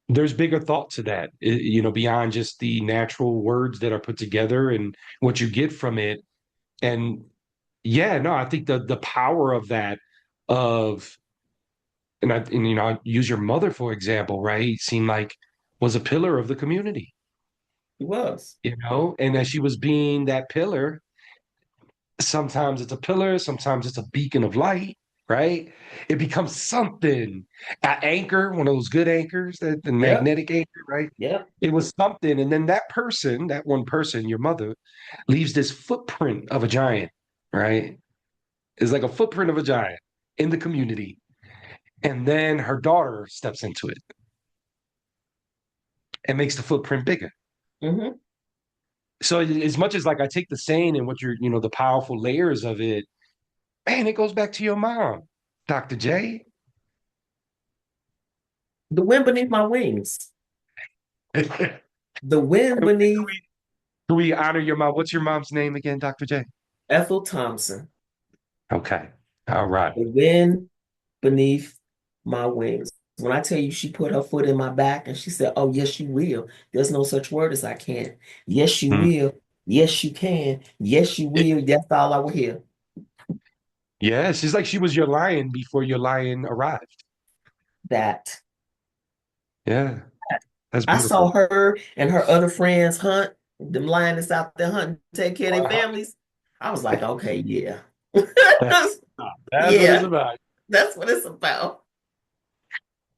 there's bigger thought to that, beyond just the natural words that are put together and what you get from it. And yeah, no, I think the power of that, of I use your mother for example, right? Seemed like was a pillar of the community, It was. and as she was being that pillar, sometimes it's a pillar, sometimes it's a beacon of light, right? It becomes something, an anchor, one of those good anchors, that the Yep. magnetic anchor, right? Yep. It was something, and then that one person, your mother, leaves this footprint of a giant, right? It's like a footprint of a giant in the community, and then her daughter steps into it and makes the footprint bigger. Hmm. So as much as like I take the saying and what the powerful layers of it, man, it goes back to your mom, Dr. J. The wind beneath my wings. Can The wind beneath we honor your mom? What's your mom's name again, Dr. J? Ethel Thompson. Okay. All right. The wind beneath my wings. When I tell you she put her foot in my back and she said, oh, yes, you will. There's no such word as I can't. Yes, you Mm. will. Yes, you can. Yes, you will. That's all I will hear. Yeah, she's like she was your lion before your lion arrived. That. Yeah, that's I beautiful. saw her and her other friends hunt, them lioness out there hunting, take care of their Uh-huh. families. I was like, okay, yeah. That's what it's Yeah, about. that's what it's about.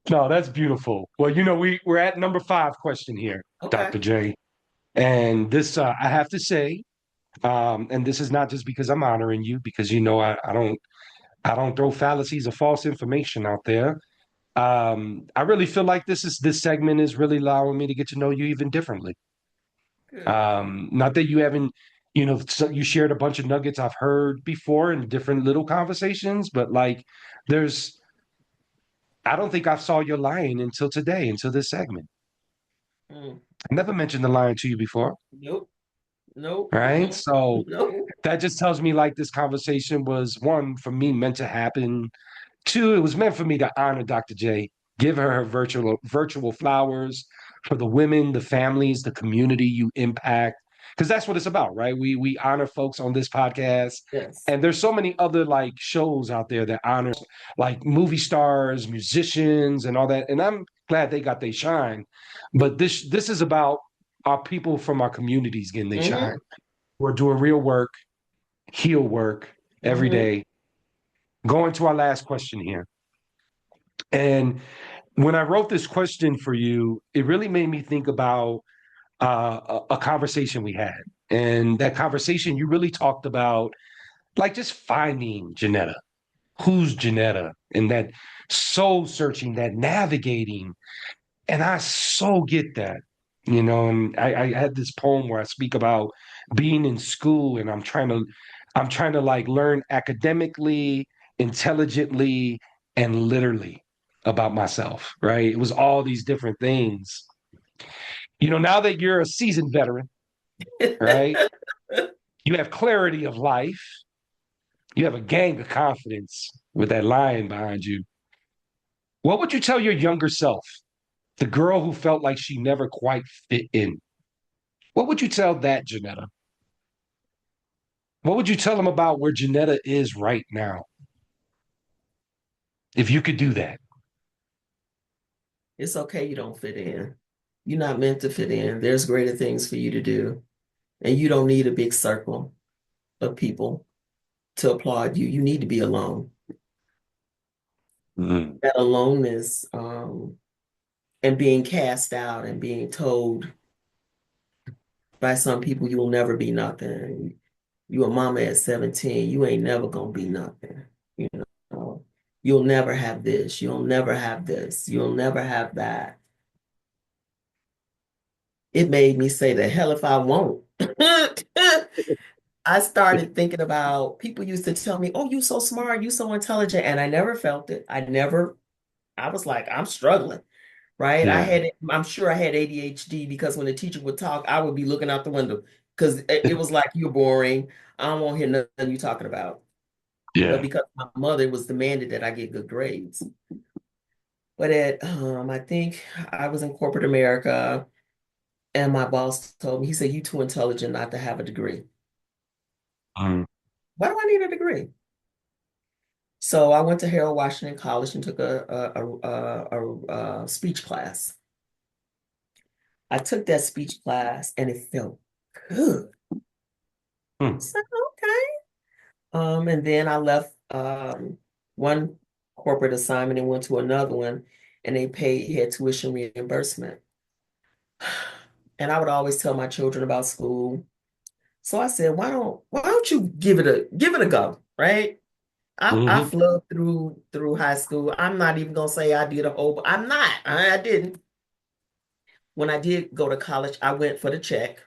No, that's beautiful. Well, we're at number five question here, Okay. Dr. J. And this I have to say, and this is not just because I'm honoring you, because I don't throw fallacies or false information out there. I really feel like this segment is really allowing me to get to know you even differently. Good. Not that you haven't, you shared a bunch of nuggets I've heard before in different little conversations, but like there's I don't think I saw your lying until today, until this segment. Mm. I never mentioned the lion to you before, Nope. Nope. right? Mm-mm. So Nope. that just tells me like this conversation was one for me meant to happen. Two, it was meant for me to honor Dr. J, give her virtual flowers for the women, the families, the community you impact, because that's what it's about, right? We honor folks on this podcast, Yes. and there's so many other like shows out there that honors like movie stars, musicians, and all that. And I'm glad they got their shine, but this is about our people from our communities getting their Mm-hmm. shine. We're doing real work, heal work every Mm-hmm. day. Going to our last question here. And when I wrote this question for you, it really made me think about a conversation we had. And that conversation, you really talked about like just finding Jeanetta. Who's Jeanetta? And that soul searching, that navigating. And I so get that, and I had this poem where I speak about being in school and I'm trying to like learn academically, intelligently, and literally about myself, right? It was all these different things. Now that you're a seasoned veteran, right? You have clarity of life, you have a gang of confidence with that lion behind you. What would you tell your younger self, the girl who felt like she never quite fit in? What would you tell that Jeanetta? What would you tell them about where Jeanetta is right now? If you could do that. It's okay you don't fit in. You're not meant to fit in. There's greater things for you to do. And you don't need a big circle of people to applaud you. You need to be alone. Mm. That aloneness, and being cast out and being told by some people you will never be nothing. You a mama at 17, you ain't never gonna be nothing. You know, you'll never have this, you'll never have this, you'll never have that. It made me say the hell if I won't. I started thinking about people used to tell me, "Oh, you so smart, you so intelligent," and I never felt it. I was like, I'm struggling, right? Yeah. I'm sure I had ADHD because when the teacher would talk, I would be looking out the window because it was like, you're boring. I don't want to hear nothing you talking about. But Yeah. because my mother was demanded that I get good grades. But I think I was in corporate America, and my boss told me, he said, "You too intelligent not to have a degree." Mm. Why do I need a degree? So I went to Harold Washington College and took a speech class. I took that speech class and it felt good. Mm. So, okay. And then I left one corporate assignment and went to another one, and they had tuition reimbursement. And I would always tell my children about school. So I said, why don't you give it a go, right? I Hmm. flubbed through high school. I'm not even gonna say I did a whole, but I'm not. I didn't. When I did go to college, I went for the check,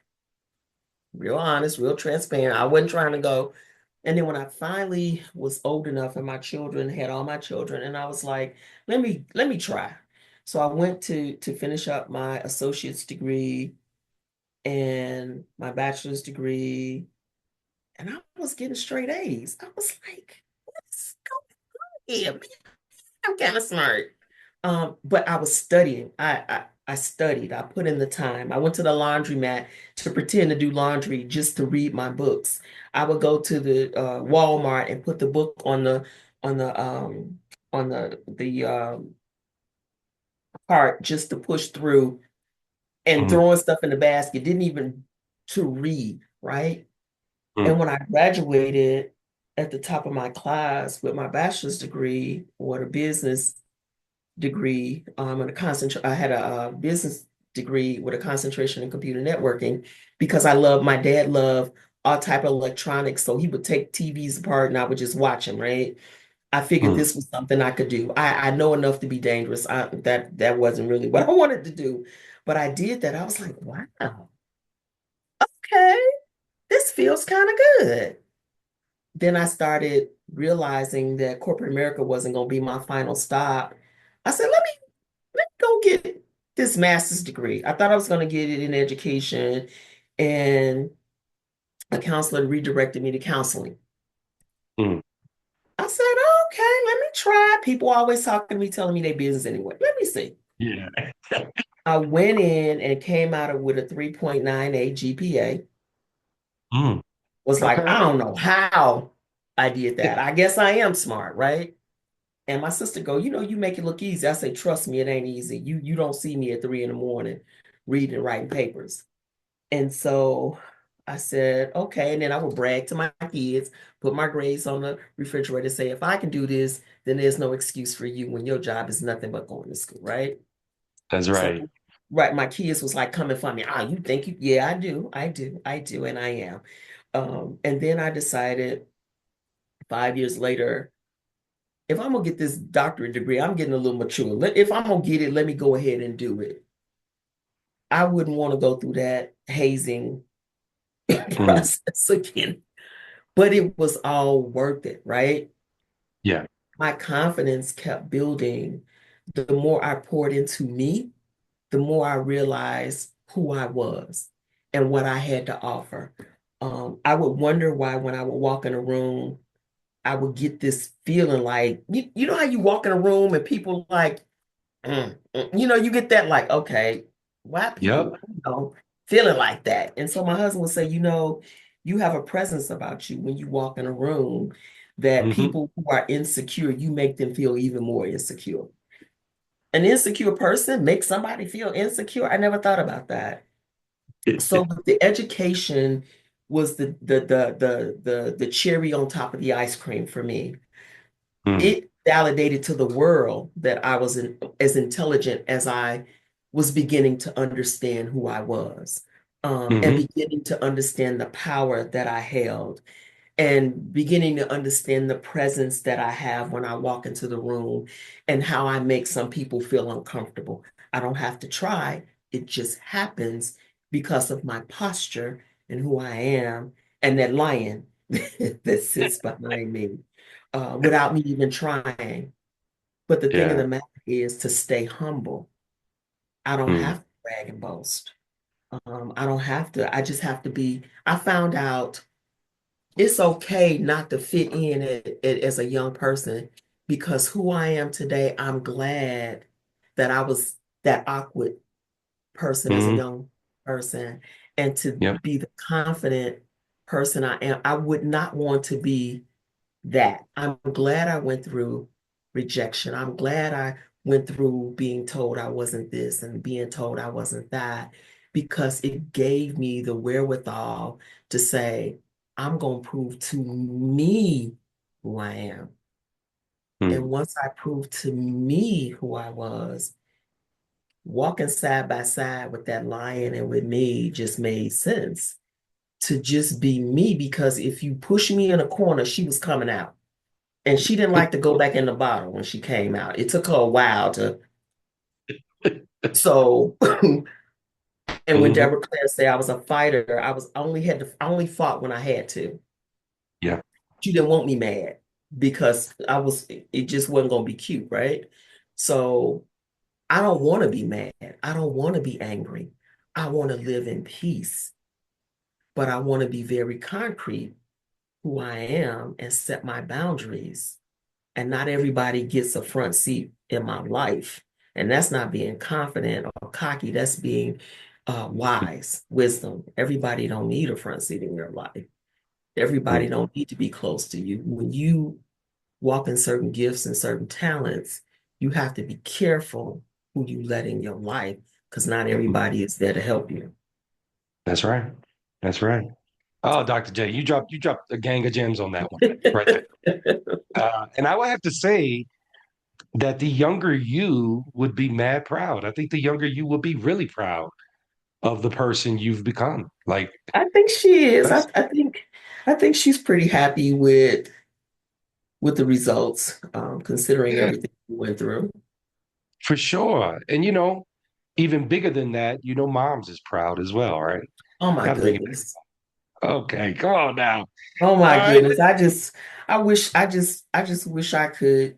real honest, real transparent. I wasn't trying to go. And then when I finally was old enough and my children had all my children, and I was like, let me try. So I went to finish up my associate's degree and my bachelor's degree, and I was getting straight A's. I was like, what's going on here? I'm kind of smart. But I was studying. I studied. I put in the time. I went to the laundromat to pretend to do laundry just to read my books. I would go to the Walmart and put the book on the on the cart just to push through and Mm. throwing stuff in the basket. Didn't even to read, right? Mm, And when I graduated at the top of my class with my bachelor's degree or a business degree, and I had a business degree with a concentration in computer networking because my dad loved all type of electronics. So he would take TVs apart and I would just watch them, right? I figured mm, this was something I could do. I know enough to be dangerous. That wasn't really what I wanted to do. But I did that. I was like, wow, okay, this feels kind of good. Then I started realizing that corporate America wasn't going to be my final stop. I said, let me go get this master's degree. I thought I was going to get it in education, and a counselor redirected me to counseling. mm. I said, okay, let me try. People always talking to me, telling me their business anyway. Let me see. Yeah. I went in and came out with a 3.98 GPA. Mm. Was like, Okay. I don't know how I did that. I guess I am smart, right? And my sister go, you make it look easy. I say, trust me, it ain't easy. You don't see me at 3 in the morning reading and writing papers. And so I said, okay. And then I would brag to my kids, put my grades on the refrigerator, say, if I can do this, then there's no excuse for you when your job is nothing but going to school, right? That's So, right. right, my kids was like coming for me. You think you, yeah, I do, and I am. And then I decided 5 years later, if I'm gonna get this doctorate degree, I'm getting a little mature. If I'm gonna get it, let me go ahead and do it. I wouldn't want to go through that hazing Mm. process again, but it was all worth it, right? Yeah. My confidence kept building. The more I poured into me, the more I realized who I was and what I had to offer. I would wonder why when I would walk in a room, I would get this feeling like, you know how you walk in a room and people like, you get that like, okay, why Yep. people, feeling like that? And so my husband would say, you have a presence about you when you walk in a room that Hmm. people who are insecure, you make them feel even more insecure. An insecure person makes somebody feel insecure. I never thought about that. So the education was the cherry on top of the ice cream for me. Mm. It validated to the world that I was as intelligent as I was beginning to understand who I was, and Hmm. beginning to understand the power that I held, and beginning to understand the presence that I have when I walk into the room and how I make some people feel uncomfortable. I don't have to try, it just happens because of my posture and who I am, and that lion that sits behind me, without me even trying. But the thing of Yeah. the matter is to stay humble. I don't Mm. have to brag and boast. I don't have to. I just have to be. I found out it's okay not to fit in as a young person, because who I am today, I'm glad that I was that awkward person as a Mm. young person, and to Yep. be the confident person I am. I would not want to be that. I'm glad I went through rejection. I'm glad I went through being told I wasn't this and being told I wasn't that, because it gave me the wherewithal to say, I'm going to prove to me who I am. And Mm. once I proved to me who I was, walking side by side with that lion and with me just made sense, to just be me, because if you push me in a corner, she was coming out. And she didn't like to go back in the bottle when she came out. It took her a while to. So, and when Hmm. Deborah Clare said I was a fighter, I only fought when I had to. Yeah. She didn't want me mad because it just wasn't going to be cute, right? So I don't want to be mad. I don't want to be angry. I want to live in peace, but I want to be very concrete who I am and set my boundaries. And not everybody gets a front seat in my life. And that's not being confident or cocky. That's being wise, wisdom. Everybody don't need a front seat in your life. Everybody Mm. don't need to be close to you. When you walk in certain gifts and certain talents, you have to be careful who you let in your life, because not Mm. everybody is there to help you. That's right. That's right. Oh, Dr. J, you dropped a gang of gems on that one right there. And I would have to say that the younger you would be mad proud. I think the younger you would be really proud of the person you've become. Like I think she is. that's I think she's pretty happy with the results, considering yeah, everything we went through. for sure. And even bigger than that, mom's is proud as well, right? Oh my Got to bring it goodness. back. Okay, come on now. Oh All my right. goodness. I just wish I could,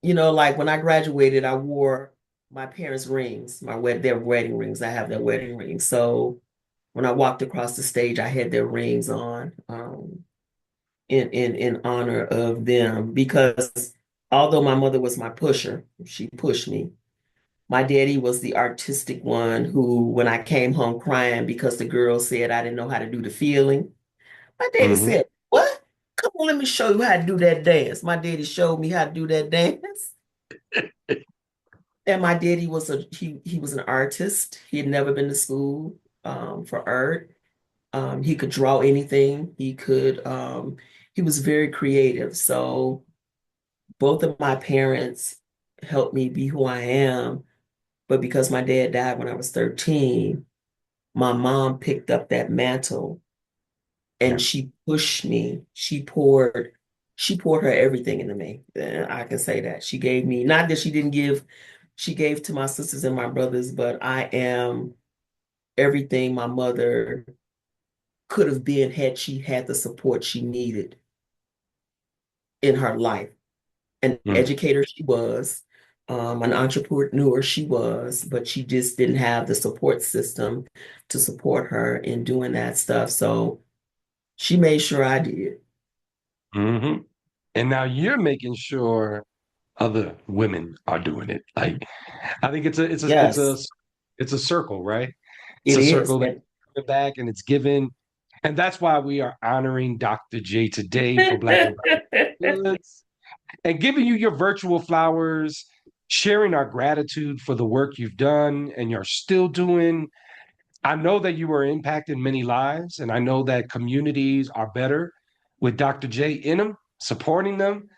like when I graduated, I wore my parents' rings, their wedding rings. I have their wedding rings. So when I walked across the stage, I had their rings on, in honor of them because although my mother was my pusher, she pushed me. My daddy was the artistic one who, when I came home crying because the girl said I didn't know how to do the feeling, my daddy Hmm. said, "What? Come on, let me show you how to do that dance." My daddy showed me how to do that dance. And my daddy was he was an artist. He had never been to school for art. He could draw anything. He was very creative. So both of my parents helped me be who I am. But because my dad died when I was 13, my mom picked up that mantle and Yeah. she pushed me. She poured her everything into me. I can say that. She gave me, not that she didn't give, she gave to my sisters and my brothers, but I am everything my mother could have been had she had the support she needed in her life. An Mm. educator she was, an entrepreneur she was, but she just didn't have the support system to support her in doing that stuff. So she made sure I did. Hmm. And now you're making sure other women are doing it. Like I think Yes, it's a circle, right? It's it a is. circle that's And given back and it's given. And that's why we are honoring Dr. J today for Black and Brown Goods and giving you your virtual flowers, sharing our gratitude for the work you've done and you're still doing. I know that you are impacting many lives, and I know that communities are better with Dr. J in them, supporting them.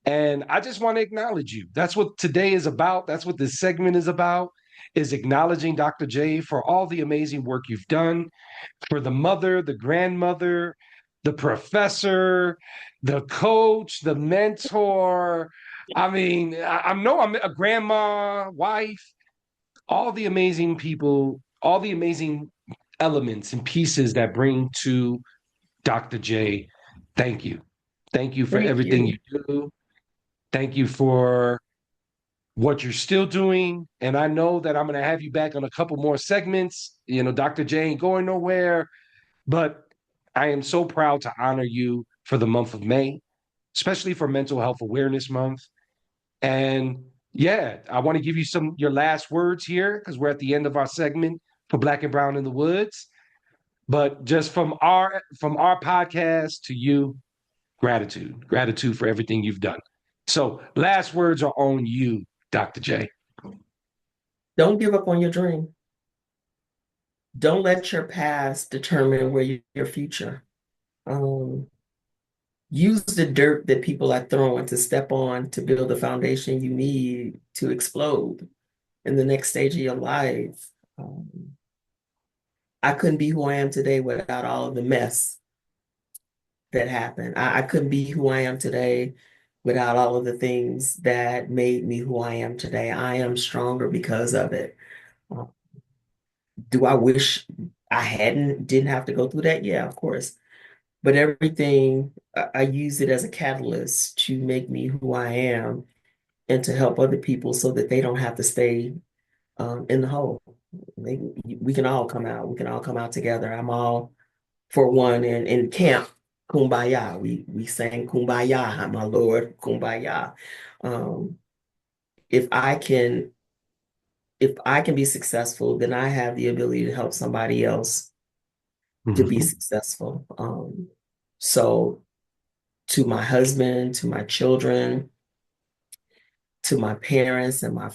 And I just want to acknowledge you. That's what today is about. That's what this segment is about, is acknowledging Dr. J for all the amazing work you've done, for the mother, the grandmother, the professor, the coach, the mentor. I mean, I know I'm a grandma, wife, all the amazing people, all the amazing elements and pieces that bring to Dr. J. Thank you. Thank you for thank everything you. you do. Thank you for what you're still doing. And I know that I'm going to have you back on a couple more segments. Dr. J ain't going nowhere, but I am so proud to honor you for the month of May, especially for Mental Health Awareness Month. And yeah, I want to give you your last words here because we're at the end of our segment for Black and Brown in the Woods. But just from our podcast to you, gratitude for everything you've done. So last words are on you, Dr. J. Don't give up on your dream. Don't let your past determine your future. Um, Use the dirt that people are throwing to step on to build the foundation you need to explode in the next stage of your life. Um, I couldn't be who I am today without all of the mess that happened. I couldn't be who I am today without all of the things that made me who I am today. I am stronger because of it. Uh, do I wish I didn't have to go through that? Yeah, of course. But everything, I use it as a catalyst to make me who I am and to help other people so that they don't have to stay in the hole. We can all come out. We can all come out together. I'm all for one in camp. Kumbaya. We sang Kumbaya, my Lord, Kumbaya. Um, if I can if I can be successful, then I have the ability to help somebody else to be Mhm. successful. So to my husband, to my children, to my parents and my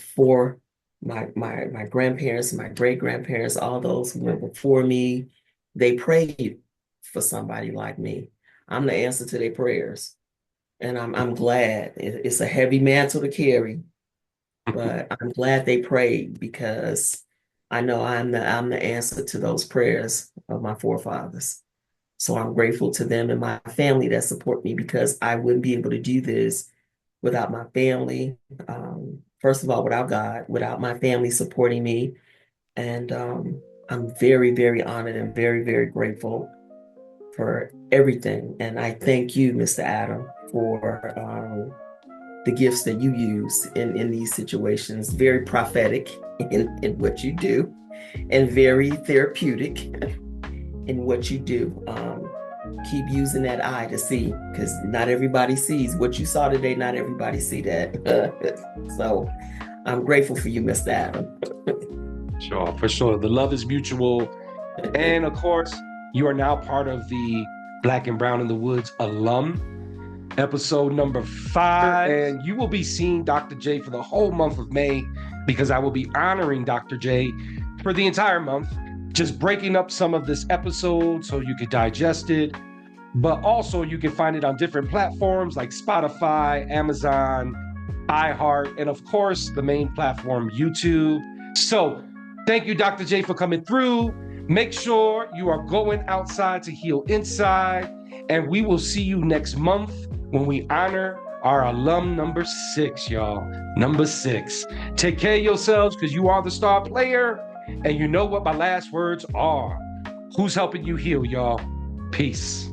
grandparents and my great grandparents, all those who went before me, they prayed for somebody like me. I'm the answer to their prayers. And I'm glad. It's a heavy mantle to carry, but I'm glad they prayed because I know I'm the answer to those prayers of my forefathers. So I'm grateful to them and my family that support me because I wouldn't be able to do this without my family. First of all, without God, without my family supporting me. And I'm very, very honored and very, very grateful for everything. And I thank you, Mr. Adam, for the gifts that you use in these situations. Very prophetic in what you do and very therapeutic in what you do. Keep using that eye to see, because not everybody sees what you saw today. Not everybody see that. So I'm grateful for you, Mr. Adam. Sure, for sure. The love is mutual. And of course, you are now part of the Black and Brown in the Woods alum, episode number 5. And you will be seeing Dr. J for the whole month of May, because I will be honoring Dr. J for the entire month, just breaking up some of this episode so you could digest it. But also you can find it on different platforms like Spotify, Amazon, iHeart, and of course, the main platform, YouTube. So thank you, Dr. J, for coming through. Make sure you are going outside to heal inside. And we will see you next month when we honor our alum number 6, y'all. Number 6. Take care of yourselves, because you are the star player. And you know what my last words are. Who's helping you heal, y'all? Peace.